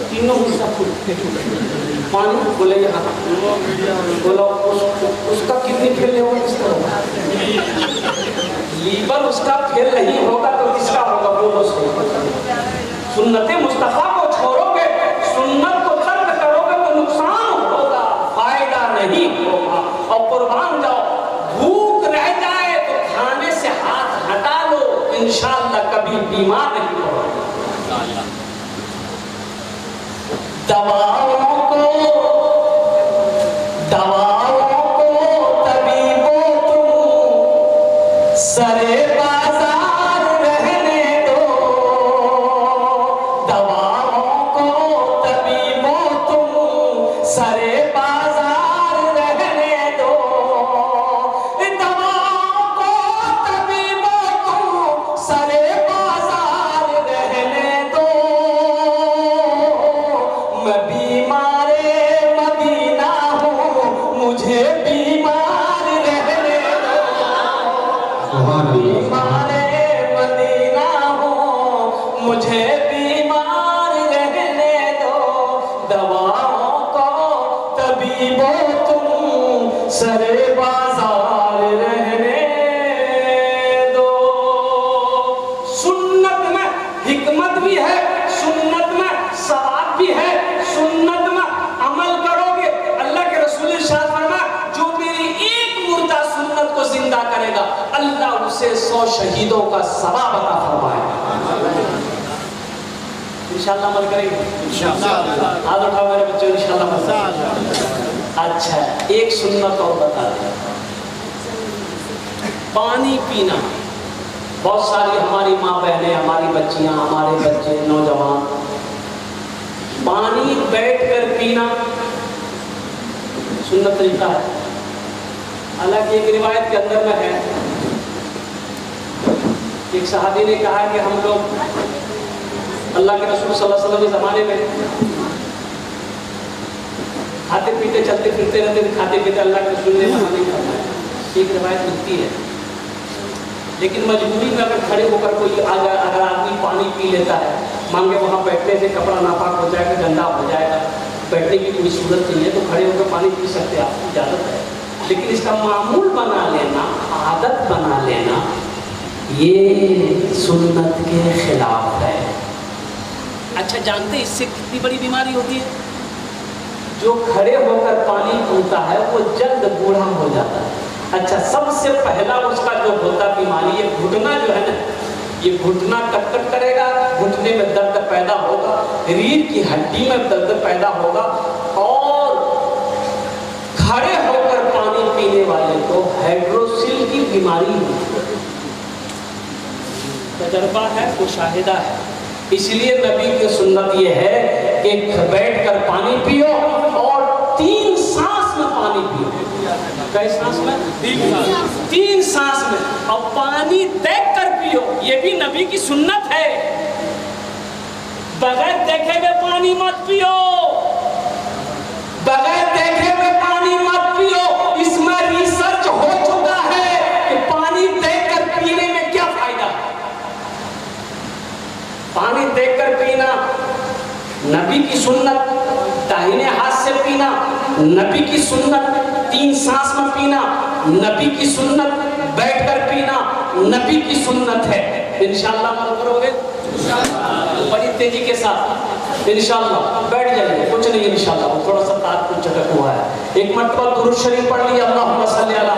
तीनों हिस्सा पानी बोले यहाँ बोलो उसका कितनी फेल होगा, किसका होगा? लीवर उसका फेल नहीं होगा तो किसका होगा? बोलो सुन्नत मुस्तफा को छोड़ोगे, सुन्नत को तर्क करोगे तो नुकसान होगा, फायदा नहीं होगा। और कुर्बान जाओ, भूख रह जाए तो खाने से हाथ हटा लो, इंशाअल्लाह कभी बीमार नहीं पड़ोगे। दवाओं को तबीबों तुम सरे बाजार रहने दो, दवाओं को तबीबों तुम सरे बाजार रहने दो, दवाओं को तबीबों तुम सरे बाजार रहने दो, मैं बीमारे मदीना हूँ, मुझे बीमार रहने दो, बीमारे मदीना हूँ, मुझे बीमार रहने दो, दवाओं को तबीबों तुम सरे बाजार रहने दो। सुन्नत में हिकमत भी है, सुन्नत में सवाब भी है, सुन्नत में अमल करोगे। अल्लाह के रसूल ने इरशाद फरमाया, जो मेरी एक मुर्दा सुन्नत को जिंदा करेगा, अल्लाह उसे 100 शहीदों का सवाब अता फरमाएगा। इंशाअल्लाह अमल करेंगे, इंशाअल्लाह। हाथ उठाओ मेरे बच्चों, इंशाअल्लाह अमल। अच्छा, एक सुन्नत और बता दें, पानी पीना। बहुत सारी हमारी माँ बहनें, हमारी बच्चियां, हमारे बच्चे, नौजवान पानी बैठकर पीना सुन्नत तरीका है। हालांकि एक रिवायत के अंदर में है, एक सहाबी ने कहा कि हम लोग अल्लाह के रसूल सल्लल्लाहु अलैहि वसल्लम के ज़माने में खाते पीते चलते फिरते रहते थे, खाते पीते, अल्लाह के रसूल ने मना नहीं फरमाया। एक रिवायत मिलती है, लेकिन मजबूरी में अगर खड़े होकर कोई अगर आदमी पानी पी लेता है, मान के वहाँ बैठने से कपड़ा नापाक हो जाएगा, गंदा हो जाएगा, बैठने की कोई सूरत नहीं है, तो खड़े होकर पानी पी सकते हैं, आपकी इजाज़त है। लेकिन इसका मामूल बना लेना, आदत बना लेना, ये सुन्नत के खिलाफ है। अच्छा, जानते इससे कितनी बड़ी बीमारी होती है? जो खड़े होकर पानी पीता है वो जल्द बूढ़ा हो जाता है। अच्छा, सबसे पहला उसका जो होता बीमारी, ये घुटना जो है ना, ये घुटना कट करेगा, घुटने में दर्द पैदा होगा, रीढ़ की हड्डी में दर्द पैदा होगा, और खड़े होकर पानी पीने वाले को हाइड्रोसिल की बीमारी होती है। तजर्बा है, मुशाहिदा है। इसलिए नबी की सुन्नत ये है कि बैठकर पानी पियो और 3 सांस में पानी पियो। कई सांस में? 3 सांस में, और पानी देख कर पियो। ये भी नबी की सुन्नत है। बगैर देखे हुए पानी मत पियो, बगैर देखे हुए पानी मत पियो। इसमें रिसर्च हो चुका है कि पानी देखकर पीने में क्या फायदा है। पानी देखकर पीना नबी की सुन्नत, दाहिने हाथ से पीना नबी की सुन्नत, 3 सांस में पीना नबी की सुन्नत, बैठकर पीना नबी की सुन्नत है। इंशाअल्लाह अमल करोगे बड़ी तेजी के साथ, इंशाअल्लाह। बैठ जाइए, कुछ नहीं, इंशाअल्लाह। थोड़ा सा ताज कुछ चटक हुआ है। एक मरतबा दुरूद शरीफ पढ़ लिया, अल्लाहुम्मा सल्ली अला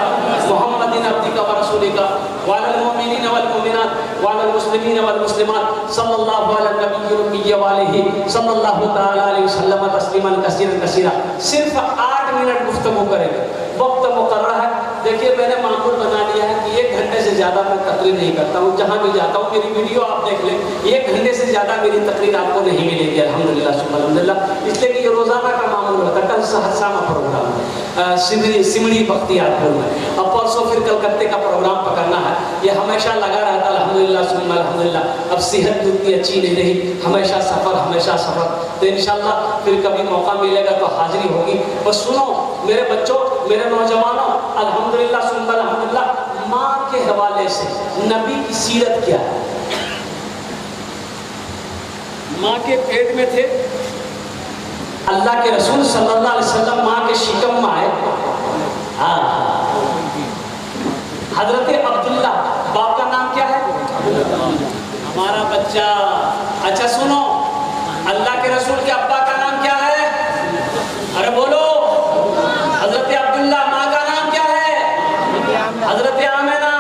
मुहम्मदिन अब्दिका व रसूलिका व अलल मुमिनीन वल मुमिनात व अलल मुस्लिमीन वल मुस्लिमात सल्लल्लाहु अला नबिय्यिल उम्मी व आलिहि सल्लल्लाहु तआला अलैहि वसल्लम तस्लीमन कसीरन कसीरा। सिर्फ 8 मिनट गुफ्तगू करेंगे, वक्त मुकर्रर है। देखिए, मैंने मामूल बना लिया है कि 1 घंटे से ज़्यादा मैं तकरीर नहीं करता हूँ। जहाँ भी जाता हूँ, मेरी वीडियो आप देख लें, 1 घंटे से ज़्यादा मेरी तकरीर आपको नहीं मिलेगी, अल्हम्दुलिल्लाह सुम्मा अल्हम्दुलिल्लाह। इसलिए कि ये रोज़ाना का मामूल होता है। कल सहरसा में प्रोग्राम है, सिमड़ी बख्तियारपुर में, और परसों फिर कलकत्ते का प्रोग्राम पकड़ना है। ये हमेशा लगा रहता है, अल्हम्दुलिल्लाह सुम्मा अल्हम्दुलिल्लाह। अब सेहत उतनी अच्छी नहीं रही, हमेशा सफ़र, हमेशा सफ़र। तो इंशाअल्लाह फिर कभी मौका मिलेगा तो हाजिरी होगी। और सुनो मेरे बच्चों, मेरे नौजवानों, अल्हम्दुलिल्लाह सुम्मा अल्हम्दुलिल्लाह, माँ के हवाले से नबी की सीरत क्या है। माँ के पेट में थे, अल्लाह के रसूल सल्लल्लाहु अलैहि वसल्लम माँ के शिकम में आए। हजरत अब्दुल्ला, बाप का नाम क्या है? हमारा बच्चा। अच्छा सुनो, अल्लाह के रसूल के अब्बा का नाम क्या है? अरे बोलो। हजरत अब्दुल्ला। माँ का नाम क्या है? हजरत आमिना।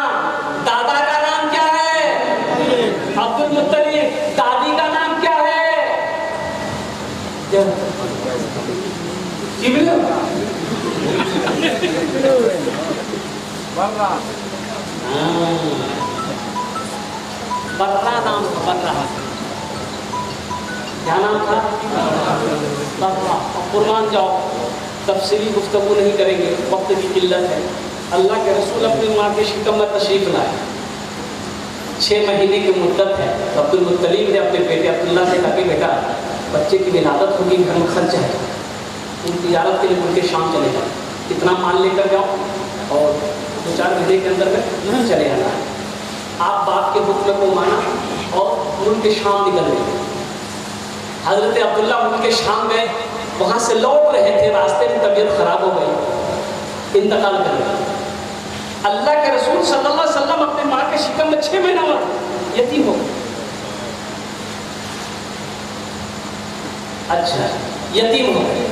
दादा का नाम क्या है? अब्दुल मुत्तलिब। दादी का नाम क्या है? बर्रा नाम था, बर्रा। क्या नाम था? बर्रा। कुर्बान जाओ, तफसीली गुफ्तगू नहीं करेंगे, वक्त की किल्लत है। अल्लाह के रसूल अपनी माँ के शिकम में तशरीफ लाए। 6 महीने की मुद्दत है। तो अब्दुल मुत्तलिब ने अपने बेटे अब्दुल्ला से कहा कि बेटा, बच्चे की विलादत होगी, घर में खर्च है, उन तिजारत के लिए उनके शाम चले जाओ, इतना माल लेकर जाओ और 2-4 महीने के अंदर में चले आना है। आप बाप के हुक्म को माना और उनके शाम निकल गए। हजरत अब्दुल्ला उनके शाम गए, वहाँ से लौट रहे थे, रास्ते में तबीयत खराब हो गई, इंतकाल कर गए। अल्लाह के रसूल सल्लल्लाहु अलैहि वसल्लम अपने माँ के शिकम में 6 महीना हुआ, यतीम हो गए। अच्छा, यतीम हो गए।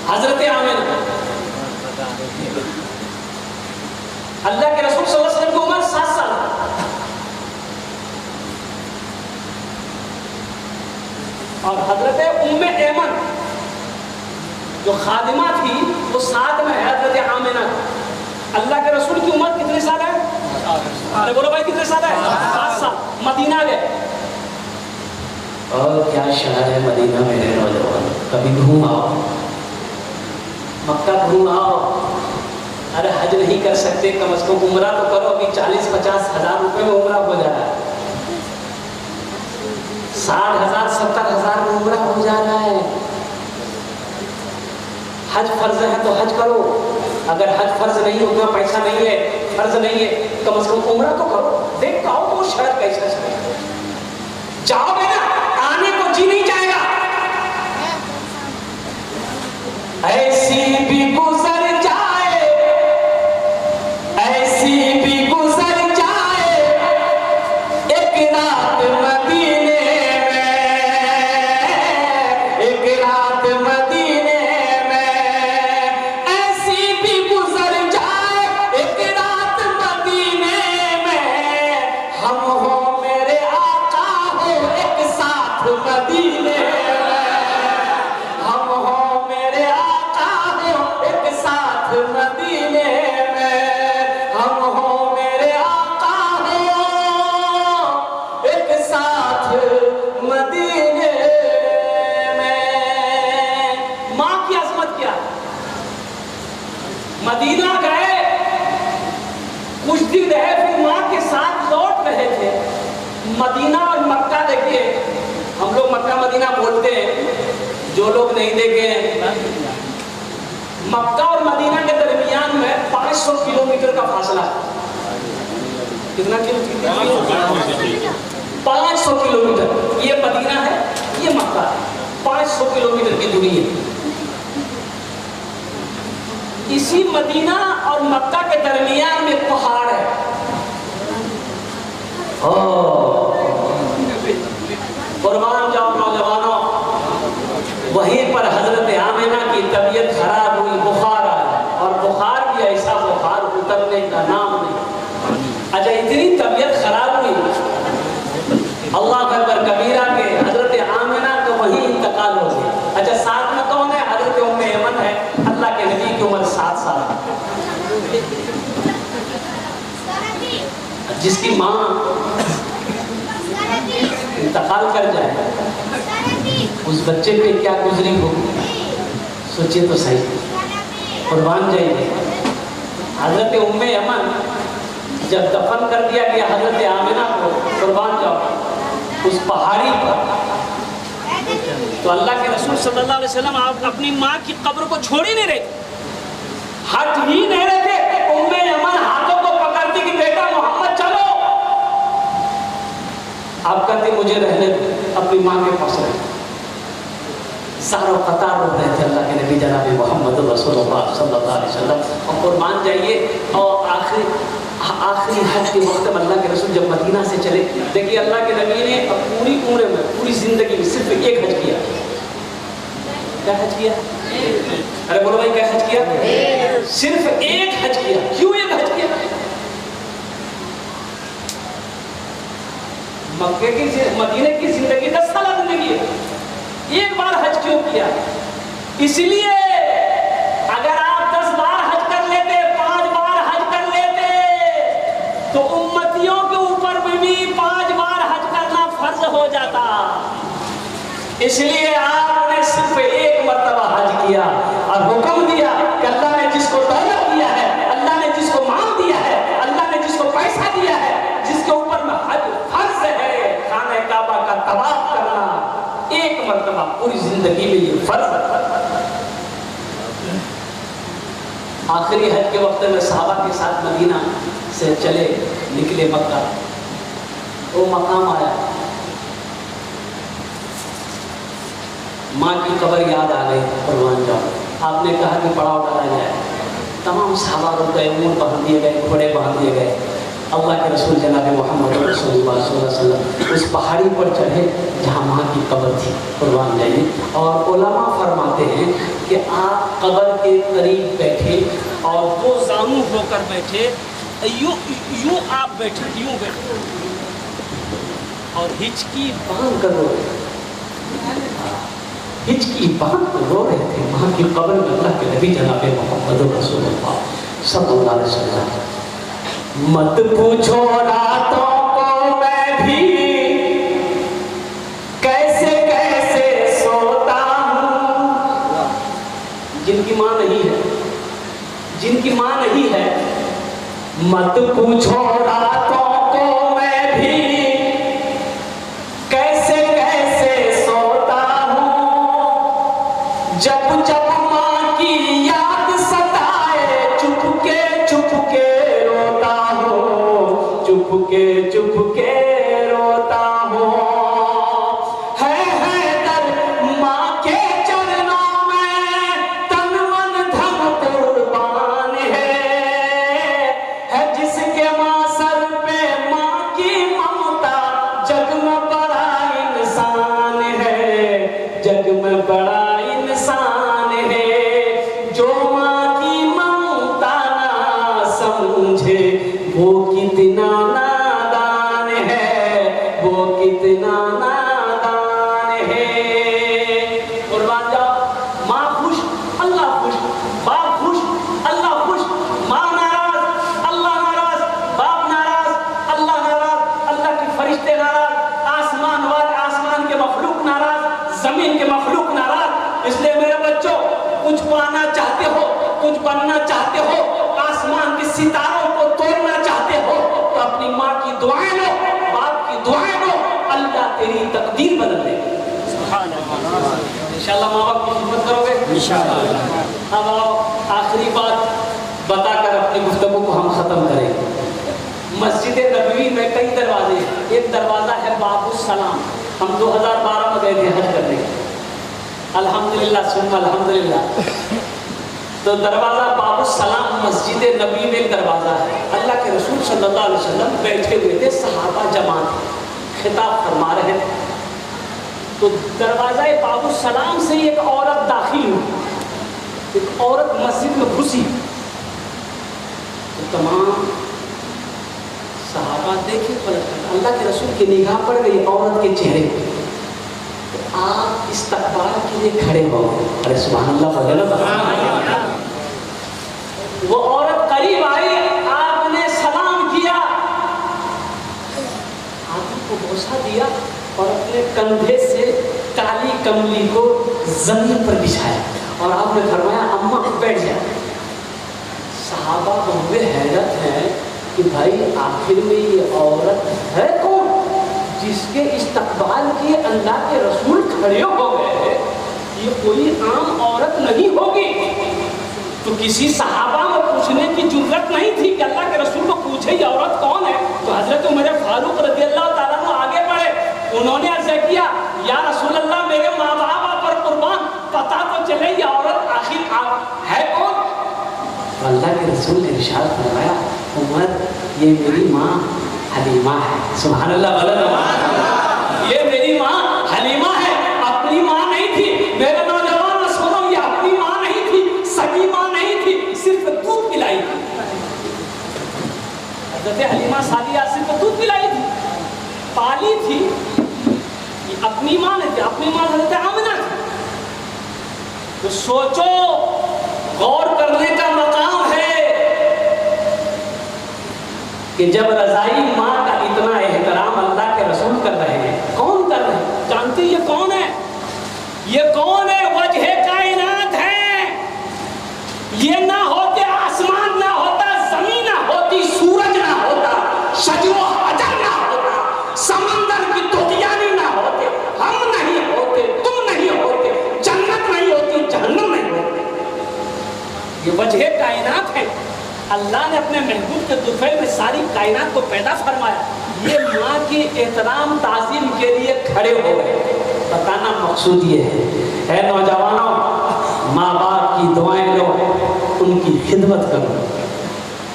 हजरत आमिना, अल्लाह के रसूल सल्लल्लाहु अलैहि वसल्लम की उम्र 7 साल। और हजरत उम्मे ऐमन जो खादिमा थी वो साथ में है हजरत आमिना। अल्लाह के रसूल की उम्र कितने साल है? अरे बोलो भाई, कितने साल है? 7 साल। मदीना गए। और क्या शहर है मदीना मेरे नौजवान, कभी घूम आओ, मक्का घूम आओ। अरे हज नहीं कर सकते, कम से कम उम्रा तो करो। अभी 40-50 हज़ार रुपए में उम्रा हो जा रहा है, 60,000-70,000 में उम्रा हो जा रहा है। हज फर्ज है तो हज करो, अगर हज फर्ज नहीं हो, उतना पैसा नहीं है, फर्ज नहीं है, कम से कम उम्रा तो करो, देख तो आओ वो शहर कैसा है। जाओगे ना, आने को जी नहीं जाएगा। ऐसी भी गुजर जाए, ऐसी भी गुजर जाए एक रात मदीने में, एक रात मदीने में। ऐसी भी गुजर जाए एक रात मदीने में, हम हो मेरे आका हो एक साथ मदीने में, हम हो मेरे आका हो एक साथ मदीने में, हम हो मेरे आका हो एक साथ मदीने में। माँ की अजमत क्या? मदीना गए, कुछ दिन रहे, फिर माँ के साथ लौट रहे थे। मदीना और मक्का देखिए, हम लोग मक्का मदीना बोलते हैं, जो लोग नहीं देखे हैं, मक्का और मदीना के दरमियान में 500 किलोमीटर का फासला है। कितना किलोमीटर? 500 किलोमीटर। ये मदीना है, ये मक्का है, 500 किलोमीटर की दूरी है। इसी मदीना और मक्का के दरमियान में पहाड़ है। कुर्बान जाओ नौजवानों, वहीं पर हजरत आमिना की तबीयत खराब हुई, बुखार आया, और बुखार भी ऐसा बुखार उतरने का नाम नहीं। अच्छा, इतनी तबीयत खराब हुई, अल्लाह अकबर कबीरा के हजरत आमिना को वहीं इंतकाल हो गया। अच्छा, साथ में कौन है? हजरत उम्मे ऐमन है। अल्लाह के नबी की उम्र 7 साल। जिसकी माँ इंतकाल कर जाए, उस बच्चे पे क्या गुजरी होगी, सोचिए तो सही। कुर्बान जाइए। हजरत उम्मे ऐमन जब दफन कर दिया गया हजरत आमिना को, कुर्बान जाओ, उस पहाड़ी पर, तो अल्लाह के रसूल सल्लल्लाहु अलैहि वसल्लम आप अपनी माँ की कब्र को छोड़ ही नहीं रहे, हट ही नहीं रहे थे। उम्मे ऐमन हाथों को पकड़ती कि बेटा मोहम्मद चलो। आप कहते मुझे रहने दो, अपनी माँ के पास रहे। सारों कतार रो रहे थे अल्लाह के नबी जनाब मोहम्मद रसूलुल्लाह सल्लल्लाहु अलैहि वसल्लम। और कुर्बान जाइए, और आखिरी हज के वक्त में अल्लाह के रसूल जब मदीना से चले, देखिए अल्लाह के नबी ने पूरी उम्र में, पूरी ज़िंदगी में सिर्फ एक हज किया। क्या हज किया? अरे बोलो भाई, क्या हज किया? सिर्फ एक हज किया। क्यों एक हज किया? मक्के की मदीने की जिंदगी 10 साल जिंदगी है, एक बार हज क्यों किया? इसलिए अगर आप 10 बार हज कर लेते, 5 बार हज कर लेते, तो उम्मतियों के ऊपर भी 5 बार हज करना फर्ज हो जाता। इसलिए आपने सिर्फ एक मर्तबा हज किया और हुक्म दिया कि अल्लाह ने जिसको दौलत दिया है, अल्लाह ने जिसको माल दिया है, अल्लाह ने जिसको पैसा दिया है, जिसके ऊपर में हज फर्ज है खाने काबा का तवाफ करना, एक मर्तबा पूरी जिंदगी में ये फर्ज है। आखिरी हज के वक्त में सहाबा के साथ मदीना से चले, निकले मक्का। वो मकाम आया, माँ की कब्र याद आ गई, कुर्बान जाओ। आपने कहा कि पड़ाव डाला जाए, तमाम सहाबा रुक गए, ऊँट बांध दिए गए, घोड़े बांध दिए गए। अल्लाह के रसूल जनाब मोहम्मद रसूलुल्लाह सल्लल्लाहु अलैहि वसल्लम उस पहाड़ी पर चढ़े जहाँ माँ की कब्र थी, कुर्बान जाइए। और उलमा फरमाते हैं कि आप कब्र के करीब बैठे और दो जानू होकर बैठे, यूं आप बैठे, यूं बैठे और हिचकी बांध कर रो रहे, हिचकी बांध कर रो रहे थे माँ की कब्र में अल्लाह के नबी जनाब मोहम्मद रसूलुल्लाह सल्लल्लाहु अलैहि वसल्लम। मत पूछो रातों को मैं भी कैसे कैसे सोता हूँ। जिनकी माँ नहीं है, जिनकी माँ नहीं है, मत पूछो रातों को मैं भी कैसे कैसे सोता हूँ। जब जब माँ की याद सताए चुपके चुपके चुपके रोता हूँ। है दर माँ के चरणों में तन मन धन कुर्बान है जिसके माँ सर पे माँ की ममता, जग में बड़ा इंसान है, जग में बड़ा इंसान है। जो माँ की ममता ना समझे वो कितना नादान है, वो कितना नादान है। कुर्बान जाओ, माँ खुश अल्लाह खुश, बाप खुश अल्लाह खुश, माँ नाराज अल्लाह नाराज, बाप नाराज अल्लाह नाराज, अल्लाह के फरिश्ते नाराज, आसमान के मखलूक नाराज, जमीन के मखलूक नाराज। इसलिए मेरे बच्चों, कुछ पाना चाहते हो, कुछ बनना चाहते हो, आसमान के सितारों को तोड़ना चाहते हो, तो अपनी माँ की दुआएं लो, बाप की दुआएं लो, अल्लाह तेरी तकदीर बदल देगा। इंशाअल्लाह माँ बाप की खिदमत करोगे इंशाअल्लाह। अब आओ आखिरी बात बताकर अपनी गुफ्तगू को हम खत्म करेंगे। मस्जिद नबवी में कई दरवाजे, एक दरवाजा है बाबुस सलाम। हम 2012 में गए थे हज करने, अल्हम्दुलिल्लाह सुम्मा अल्हम्दुलिल्लाह। तो दरवाज़ा बाबुस सलाम मस्जिद नबी में एक दरवाज़ा है। अल्लाह के रसूल सल्लल्लाहु अलैहि वसल्लम बैठे हुए थे, सहाबा जमात खिताब फरमा रहे थे। तो दरवाज़ा बाबुस सलाम से एक औरत दाखिल हुई, एक औरत मस्जिद में घुसी। तो तमाम सहाबा देखे पलट कर, अल्लाह के रसूल की निगाह पड़ गई औरत के चेहरे पर। तो आप इस्तकबाल के लिए खड़े हो गए। अरे सुभान अल्लाह बदल। वो औरत करीब आई, आपने सलाम किया, आदमी को बोसा दिया और अपने कंधे से काली कमली को जमीन पर बिछाया और आपने फरमाया अम्मा बैठ जा। सहाबा बहुए हैरत हैं कि भाई आखिर में ये औरत है कौन जिसके इस्तकबाल के अल्लाह के रसूल खड़े हो गए? ये कोई आम औरत नहीं होगी। तो किसी सहाबा में पूछने की जरूरत नहीं थी कि अल्लाह के रसूल को पूछे ये औरत कौन है। तो हजरत उमर फारूक रज़ियल्लाहु ताला अन्हु आगे बढ़े, उन्होंने अर्ज़ किया या रसूल अल्लाह, मेरे माँ बाप पर कुर्बान, पता तो चले ये औरत आखिर है कौन। अल्लाह के रसूल ने इरशाद फरमाया, उमर ये मेरी माँ हलीमा है। सुभान अल्लाह बोलो, ये मेरी माँ हलीमा है, अपनी माँ नहीं थी। मेरे नौजवान सुनो, ये अपनी माँ नहीं थी, सगी माँ नहीं थी, सिर्फ दूध पिलाई थी। हज़रत हलीमा सादिया सिर्फ दूध पिलाई थी, पाली थी, ये अपनी माँ नहीं थी। अपनी माँ हज़रत आमिना थी। तो सोचो, गौर करने का मकाम है कि जब रज़ाई माँ का इतना एहतराम अल्लाह के रसूल कर रहे हैं, कौन कर रहे हैं? जानते ये कौन है? ये कौन है? वजह कायनात है। ये ना होते आसमान ना होता, जमीन ना होती, सूरज ना होता, शजरो हजर ना होता, समंदर की दुनियानी ना होते, हम नहीं होते, तुम नहीं होते, जन्नत नहीं होती, जहन्नम नहीं होती। ये वजह कायनात है। अल्लाह ने अपने महबूब के दुफैल में सारी कायनात को पैदा फरमाया। ये माँ की एहतराम ताज़ीम के लिए खड़े हो गए। बताना मकसूद ये है नौजवानों, माँ बाप की दुआएं लो, उनकी खिदमत करो,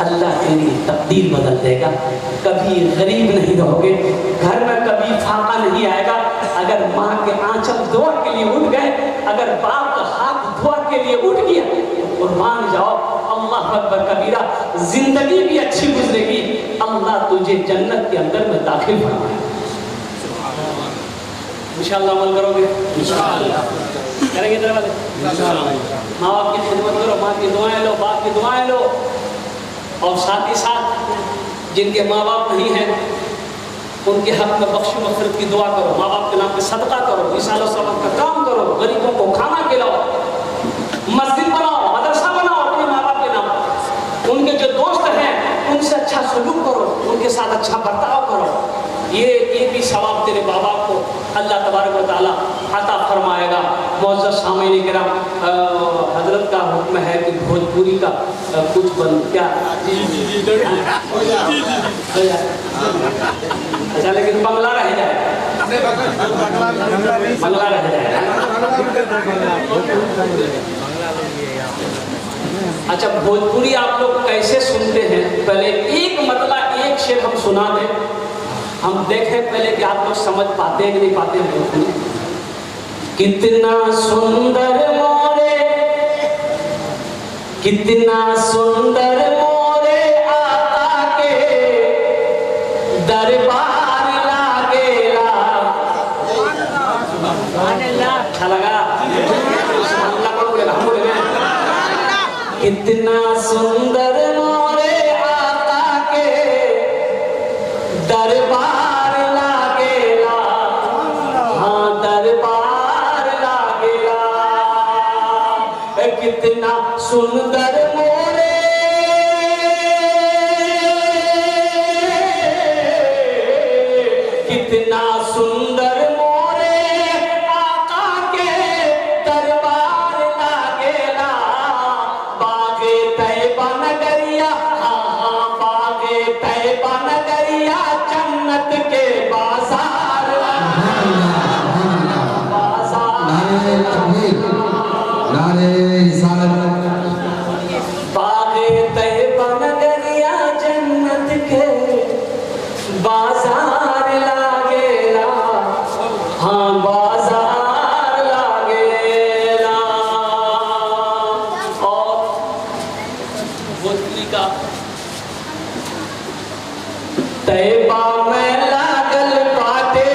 अल्लाह तेरी तकदीर बदल देगा। कभी गरीब नहीं रहोगे, घर में कभी फाका नहीं आएगा। अगर माँ के आंचल दुआ के लिए उठ गए, अगर बाप का हाथ दुआ के लिए उठ गया, तो कुर्बान जाओ, अल्लाह अकबर कबीरा, जिंदगी भी अच्छी गुजरेगी। अल्लाह तुझे जन्नत के अंदर में दाखिल फरमाए। इंशाअल्लाह अमल करोगे, इंशाअल्लाह करेंगे तेरे वाले। माँ बाप की खिदमत करो, माँ की दुआएं लो, बाप की दुआएं लो, और साथ ही साथ जिनके माँ बाप नहीं हैं उनके हक में बख्श मग़फ़िरत की दुआ करो, माँ बाप के नाम पे सदका करो, इसाला सबक का काम करो, गरीबों को खाना खिलाओ, मस्जिद बनाओ, मदरसा बनाओ अपने माँ बाप के नाम। उनके जो दोस्त हैं उनसे अच्छा सलूक करो, उनके साथ अच्छा बर्ताव करो। ये भी सवाब तेरे बाबा को अल्लाह तबारक व तआला अता फरमाएगा। मुअज़्ज़ज़ सामीन किराम, हजरत का हुक्म है कि भोजपुरी का कुछ बन क्या अच्छा, लेकिन बंगला रह जाए, बंगला रह जाए। अच्छा, भोजपुरी आप लोग कैसे सुनते हैं? पहले एक मतलब एक शेर हम सुना दें, हम देखें पहले कि आप लोग समझ पाते हैं कि नहीं पाते हैं भोजपुरी। कितना सुंदर मोरे, कितना सुंदर मोरे आका के दरबार लागेला। अच्छा लगा? कितना सुंदर मोरे आका के दरबार लागेला, हाँ दरबार लागेला। कितना सुंदर मोरे, कितना सुंदर मोरे आका के दरबार लागेला। बागे तैयबा नगरिया, हाँ हाँ बागे तैयबा नगरिया, जन्नत के बाजार, नारे तकबीर, नारे रिसालत। बागे तैयबा नगरिया, जन्नत के बाजार लागेला, हाँ बाजार लागेला। और भोजपुरी का तैयबा में लागल बाटे,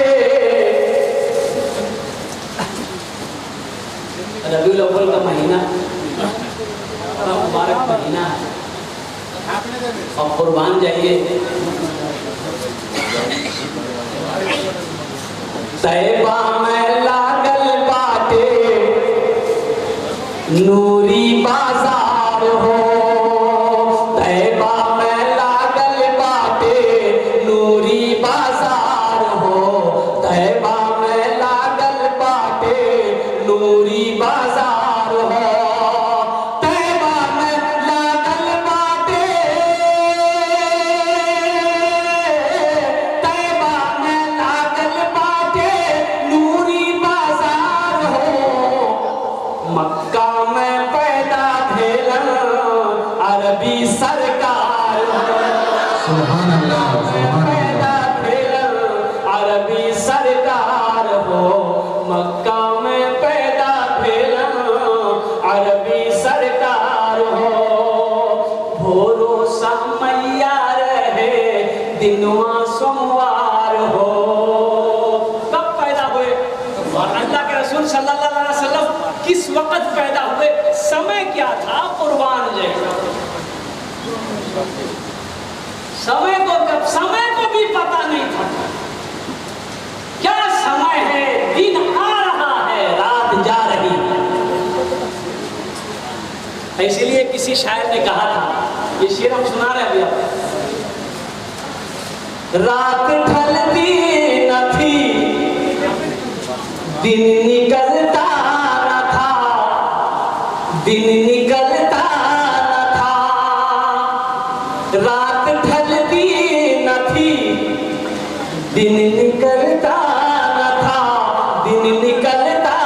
रबीउल अव्वल का महीना बड़ा मुबारक महीना है, और कुर्बान जाइए। तैयबा में लागल बाटे नूरी बाजार हो, तैयबा में लागल बाटे नूरी बाजार हो, तैयबा में लागल बाटे नूरी बाजार हो, तैयबा में लागल बाटे, तैयबा में लागल बाटे नूरी बाजार हो, मक्का में पैदा भेलन अरबी सरकार हो। सुभान अल्लाह, सुभान पैदा भेलन अरबी सरकार हो। मक्का में पैदा भेलन अरबी सरकार हो। भोरो समैया रहे दिनवा सोमवार हो। कब पैदा हुए? और अल्लाह के रसूल सल्लल्लाहु अलैहि वसल्लम किस वक्त पैदा हुए? समय क्या था? कुर्बान जैसा समय को भी पता नहीं था क्या समय है। दिन आ रहा है, रात जा रही है। इसीलिए किसी शायर ने कहा था, ये शेर हम सुना रहे हैं अभी आपको। रात ढलती न थी, दिन निकलता न था, दिन निकलता न था। रात ढलती न थी, दिन निकलता न था, दिन निकलता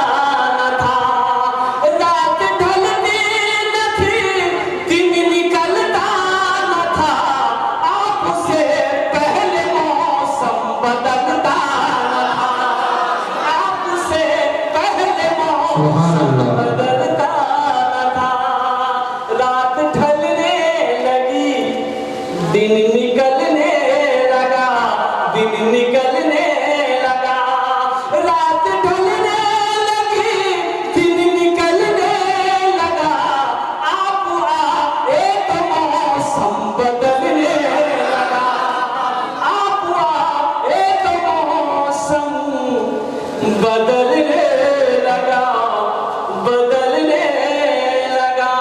न था। रात ढलती न थी, दिन निकलता न था। आपसे पहले मौसम बदलता न था, आपसे पहले मौसम बदलता न था। रात ढलने लगी, दिन निकलने लगा, दिन निकलने लगा। रात ढलने लगी, दिन निकलने लगा। आप आए तो मौसम बदलने लगा, आप आए तो मौसम बदलने लगा, बदलने लगा।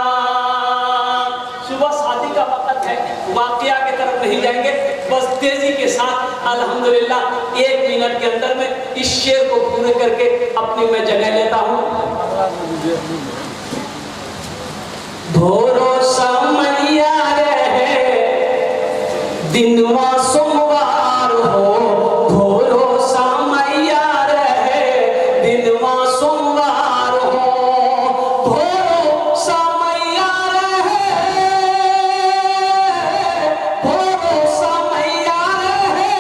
सुबह शादी का वक्त है, वाकया की तरफ नहीं जाएंगे, बस तेजी के साथ अल्हम्दुलिल्लाह 1 मिनट के अंदर में इस शेर को पूरे करके अपनी मैं जगह लेता हूँ। भोरो समैया रहे दिनवा सोमवार हो। भोरो समैया रहे दिनवा सोमवार हो। भोरो समैया रहे, भोरो समैया रहे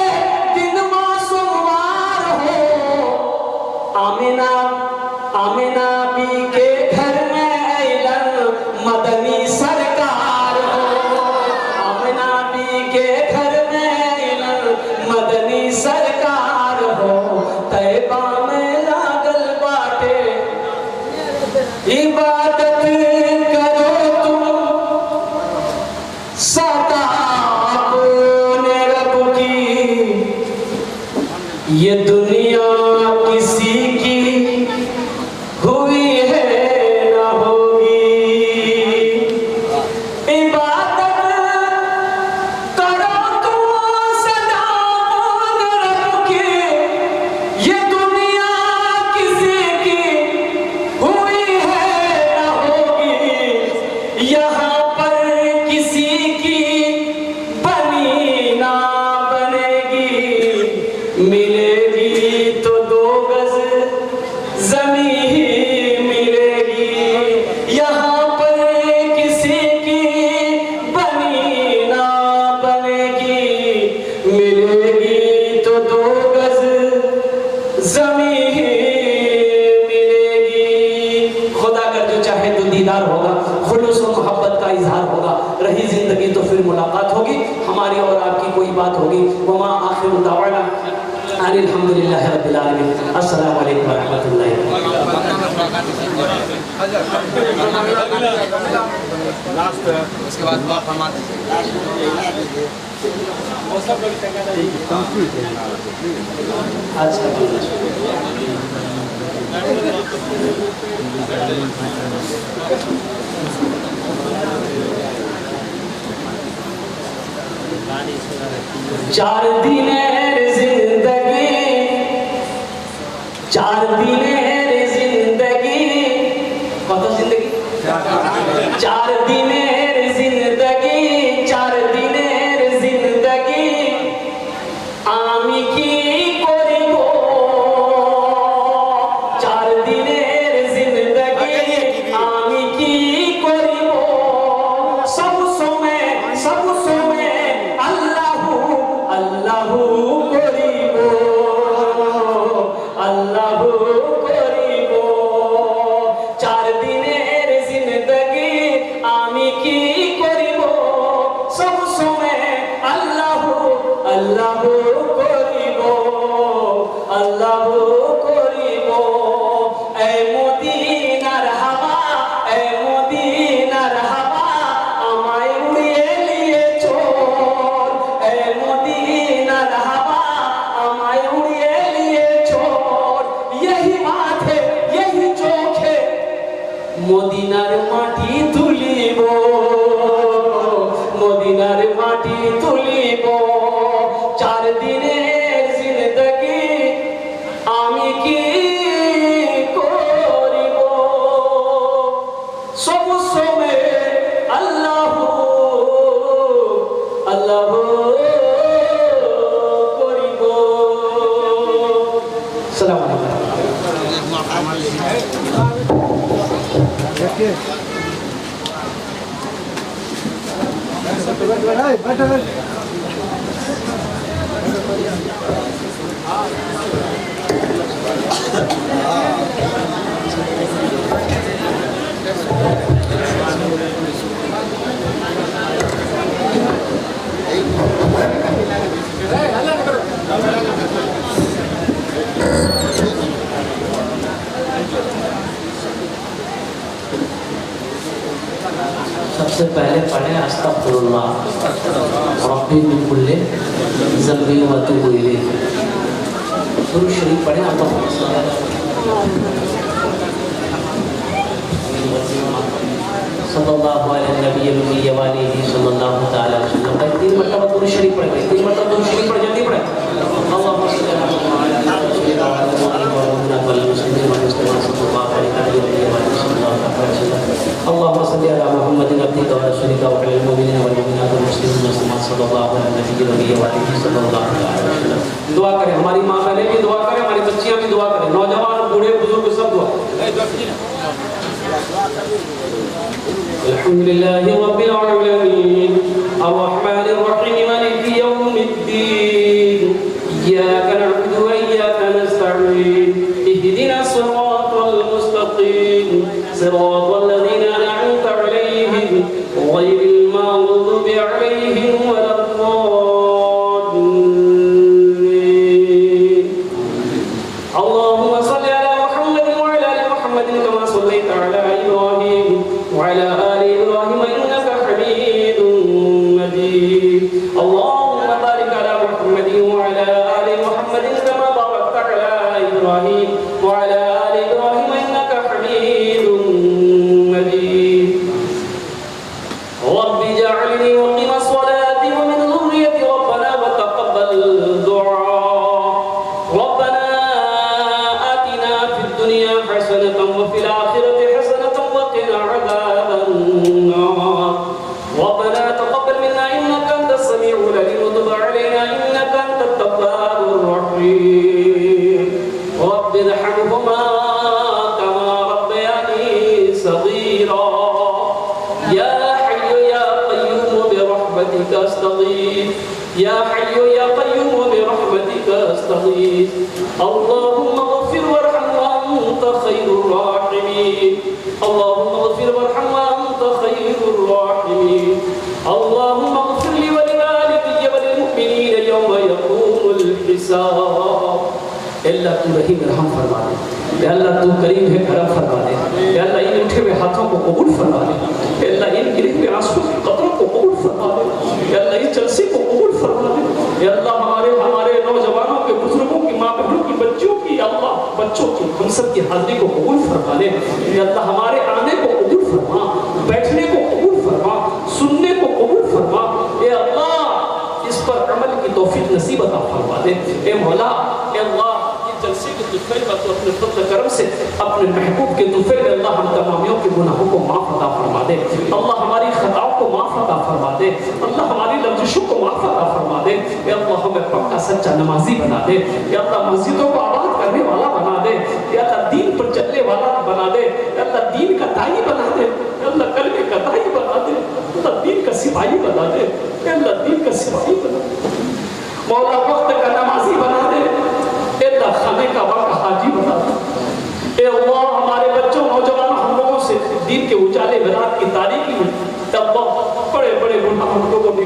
दिनवा सोमवार हो। आमिना आमिना बी के घर में अइलन मदनी सरकार हो। आमिना बी के घर में अइलन मदनी सरकार हो। तैबा में लागल बाटे इबादत करो तुम सदा अपने रब की। ये दुनिया किसी की हुई है न होगी। इबादत करो तुम सदा अपने रब की। ये दुनिया किसी की हुई है न होगी। यहाँ पर किसी की बनी ना बनेगी। मिलेगी तो 2 गज जमीन ही मिलेगी। यहाँ पर किसी की बनी ना बनेगी। मिलेगी तो 2 गज जमीन ही मिलेगी। खुदा का जो चाहे तो दीदार होगा, खुलूस और मोहब्बत का इजहार होगा। रही जिंदगी तो फिर मुलाकात होगी, हमारी और आपकी कोई बात होगी। वमा आखिरु दावाना अल्हम्दुलिल्लाहि रब्बिल आलमीन। अस्सलामु अलैकुम व रहमतुल्लाहि व बरकातहू। उसके बाद बाप हमारे चार दिनेर जिंदगी, चार दिनेर जिंदगी, कत जिंदगी? 4 दिनेर जिंदगी, 4 दिनेर जिंदगी आमी की करिब। 4 दिनेर जिंदगी মদিনার মাটি তুলিব, মদিনার মাটি তুলিব, 4 দিনের জিন্দগি আমি কি করিব, সব সময় আল্লাহ আল্লাহ করিব। সালাম सबसे पहले पढ़े अस्तगफिरुल्लाह रब्बी मिन कुल्ली ज़ंबी व अतूबु इलैह। दुरूद शरीफ पढ़े। सल्लल्लाहु अलैहि नबी व आलिहि सल्लल्लाहु तआला अलैहि वसल्लम। 3 मरतबा दुरूद शरीफ पढ़े, 3 मरतबा दुरूद शरीफ पढ़े, जल्दी पढ़े। अल्लाहुम्मा सल्ली अला अल्लाहुम्मा सल्ली अला मुहम्मदिन अब्दिका व रसूलिका व अलिल मुमिनीन वल मुमिनात वल मुस्लिमीन वल मुस्लिमात सल्लल्लाहु अलैहि व आलिहि सल्लल्लाहु अलैहि वसल्लम। दुआ करें, हमारी मां बहनें भी दुआ करें, हमारी बच्चियां भी दुआ करें, नौजवान बूढ़े बुजुर्ग सब दुआ। अल्हम्दुलिल्लाहि रब्बिल आलमीन अर्रहमानिर रहीम मालिकि यौमिद्दीन इय्याका नअबुदु व इय्याका नस्तईन इहदिनास सिरातल मुस्तकीम सिरातल लज़ीना अन'अमता अलैहिम गैरिल मग़दूबि अलैहिम वलद्दाल्लीन। अल्लाहुम्मा सल्लि अला मुहम्मदिन व अला आलि मुहम्मदिन कमा सल्लैता अला इब्राहीम व अला आलि इब्राहीम इन्नका हमीदुम मजीद। अल्लाहुम्मा बारिक अला मुहम्मदिन व अला आलि मुहम्मदिन कमा बारकता अला इब्राहीम व अला आलि इब्राहीम इन्नका हमीदुम मजीद। रब्बि जअलनी मुक़ीम अस्सलाति व मिन ज़ुर्रिय्यति रब्बना व तक़ब्बल दुआ। रब्बना आतिना फिद दुनिया हसनतन व फिल आखिरति हसनतन व क़िना अज़ाबन नार। रब्बना तक़ब्बल मिन्ना इन्नका अंतस समीउल अलीम व तुब अलैना इन्नका अंतत तव्वाबुर रहीम। रब्बि इरहमहुमा कमा रब्बयानी सगीरा। या हय्यु या क़य्यूम बिरहमतिका अस्तगीथ, या हय्यु या क़य्यूम बिरहमतिका अस्तगीथ। अल्लाहुम्मा इग़फिर वरहम व अंत खैरुर राहिमीन। अल्लाहुम्मा इग़फिर वरहम व अंत खैरुर राहिमीन। अल्लाहुम्मा इग़फिर ली व लिवालिदैया व लिलमुमिनीन यौम यक़ूमुल हिसाब। अल्लाह तू रहीम रहम फरमा दे, या अल्लाह तू करीम है करम फरमा दे, या अल्लाह इन उठे हुए हाथों को कबूल फरमा दे, या अल्लाह इन गिरे हुए आंसू की कतरों को कबूल फरमा दे, या अल्लाह इस जलसे को कबूल फरमा दे, या अल्लाह हमारे नौजवानों के बुजुर्गों की माँ बहनों की बच्चियों की अल्लाह बच्चों की हम सब की हाजिरी को कबूल फरमा दे, या अल्लाह हमारे आने को कबूल फरमा, बैठने को कबूल फरमा, सुनने को कबूल फरमा, या अल्लाह इस पर अमल की तौफीक नसीब अता फरमा दे। ए मौला, ए अल्लाह जलसे के तुफ़ैल पर तो अपने फज़ल करम से अपने महबूब के तुफ़ैल में अल्लाह हम तमामियों के गुनाहों को माफ़ अता फरमा दे। अल्लाह हमारी खताओं को माफ़ अता फरमा दे। अल्लाह हमारी लफ्ज़ों को माफ़ अता फरमा दे। या अल्लाह हमें पक्का सच्चा नमाजी बना दे। या अल्लाह मस्जिदों को आबाद करने वाला बना दे। या अल्लाह दीन पर चलने वाला बना दे। या अल्लाह दीन का दाई बना दे। या अल्लाह कलमे का दाई बना दे। अल्लाह दीन का सिपाही बना दे। या अल्लाह दीन का सिपाही बना दे। मौला वक्त का नमाजी बना दे। अल्लाह खाने का वक्त हाजी बना दे। ए अल्लाह हमारे बच्चों नौजवानों हम लोगों से दीन के उजाले में रात की तारीकी में अल्लाह बड़े बड़े गुनाह हम लोगों ने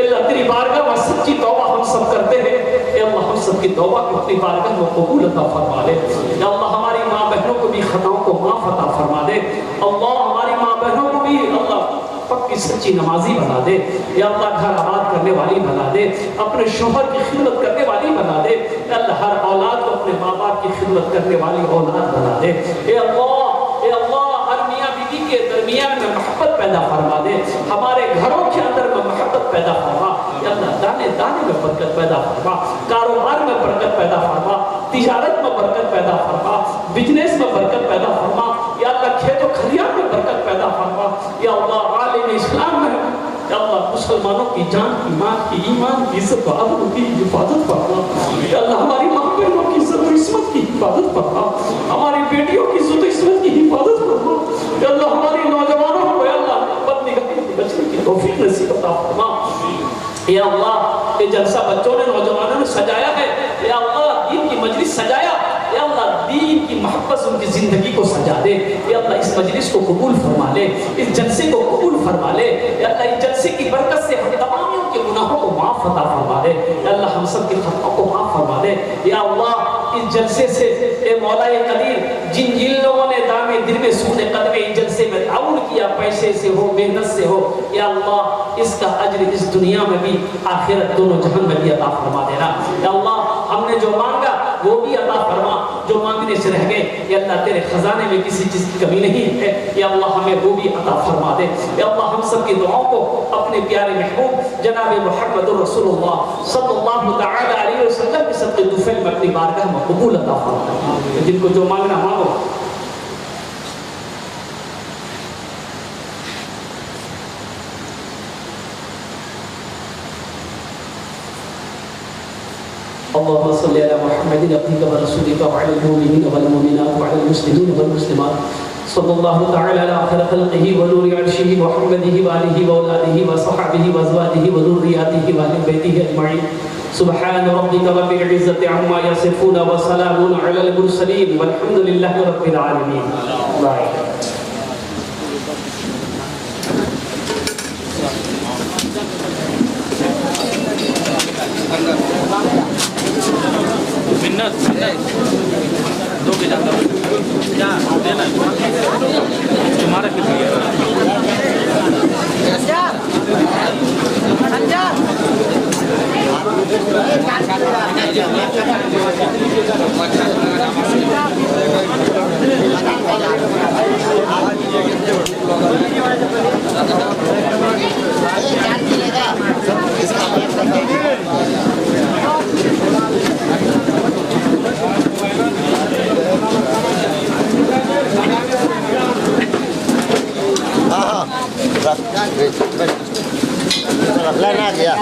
अल्लाह तेरी बारगाह में सच्ची तौबा हम सब करते हैं। ए अल्लाह हम सब की तौबा को अपनी बारगाह में कबूल अता फरमा दे। या अल्लाह हमारी माँ बहनों को भी खताओं को माफ अता फरमा दे। अल्लाह हमारी माँ बहनों को भी अल्लाह पक्की सच्ची नमाजी बना दे। या अल्लाह घर आबाद करने वाली बना दे, अपने शोहर की खिदमत करने वाली बना दे। अल्लाह हर औलाद को अपने माँ बाप की खिदमत करने वाली औलाद बना दे। ए अल्लाह दरमियान में मोहब्बत पैदा फरमा दे, हमारे घरों के अंदर में मोहब्बत पैदा फरमा। या अल्लाह दाने दाने में बरकत पैदा फरमा, कारोबार में बरकत पैदा फरमा, तिजारत में बरकत पैदा फरमा, बिजनेस में बरकत पैदा फरमा। या अल्लाह खेतों खलियान में बरकत पैदा फरमा। या अल्लाह आलिम इस्लाम में या अल्लाह मुसलमानों की जान की माल की ईमान की इज्जत अबू की हिफाजत फरमा। या अल्लाह हमारी माँ बहनों की इज्जत इस्मत की हिफाजत फरमा, हमारी बेटियों की इज्जत इस्मत की हिफाजत फरमा। या अल्लाह हमारी नौजवानों को या अल्लाह बदनिगाही से बचने की तौफीक नसीब अता फरमा। या अल्लाह ये जलसा बच्चों ने नौजवानों ने सजाया है, या अल्लाह दीन की मजलिस सजाया, या अल्लाह दीन की मोहब्बत से उनकी जिंदगी को सजा दे। या अल्लाह इस मजलिस को कबूल फरमा ले, इस जलसे को कबूल फरमा ले। या अल्लाह इस जलसे की बरकत से हम तमाम के गुनाहों को माफ अता फरमा दे। या अल्लाह हम सब के खताओं को माफ फरमा दे। या अल्लाह इस जलसे से ए मौला कदीर जिन लोगों ने दामे दिल में सूने कदमे इस जलसे में ताउन किया, पैसे से हो मेहनत से हो, या अल्लाह इसका अज्र इस दुनिया में भी आखिरत दोनों जहान में भी अता फरमा देना। या अल्लाह हमने जो मांगा वो भी अता फरमा, जो मांगने से रह गए या अल्लाह तेरे खजाने में किसी चीज की कमी नहीं है। या अल्लाह हमें वो भी अता फरमा दे। या अल्लाह हम सब की दुआओं को अपने प्यारे महबूब जनाब मुहम्मद रसूलुल्लाह सल्लल्लाहु तआला अलैहि वसल्लम के सदक़े दुफ़ैल में अपनी बारगाह में कबूल अता फरमा। जिनको जो मांगना मांगो। अल्लाहुम्मा सल्लि अला मुहम्मदिन अब्दिका व रसूलिका व अलल मुमिनीन वल मुमिनात व अलल मुस्लिमीन वल मुस्लिमात सल्लल्लाहु तआला अला खैर खल्क़िही व नूरि अर्शिही मुहम्मदिही व आलिही व औलादिही व सहाबिही व अज़वाजिही व ज़ुर्रिय्यतिही व अहलि बैतिही अजमईन। सुब्हान रब्बिका रब्बिल इज़्ज़ति अम्मा यसिफून व सलामुन अलल मुरसलीन वल्हम्दुलिल्लाहि रब्बिल आलमीन। मिन्नत दो के जाता क्या देना तुम्हारा कितनी Lain aja.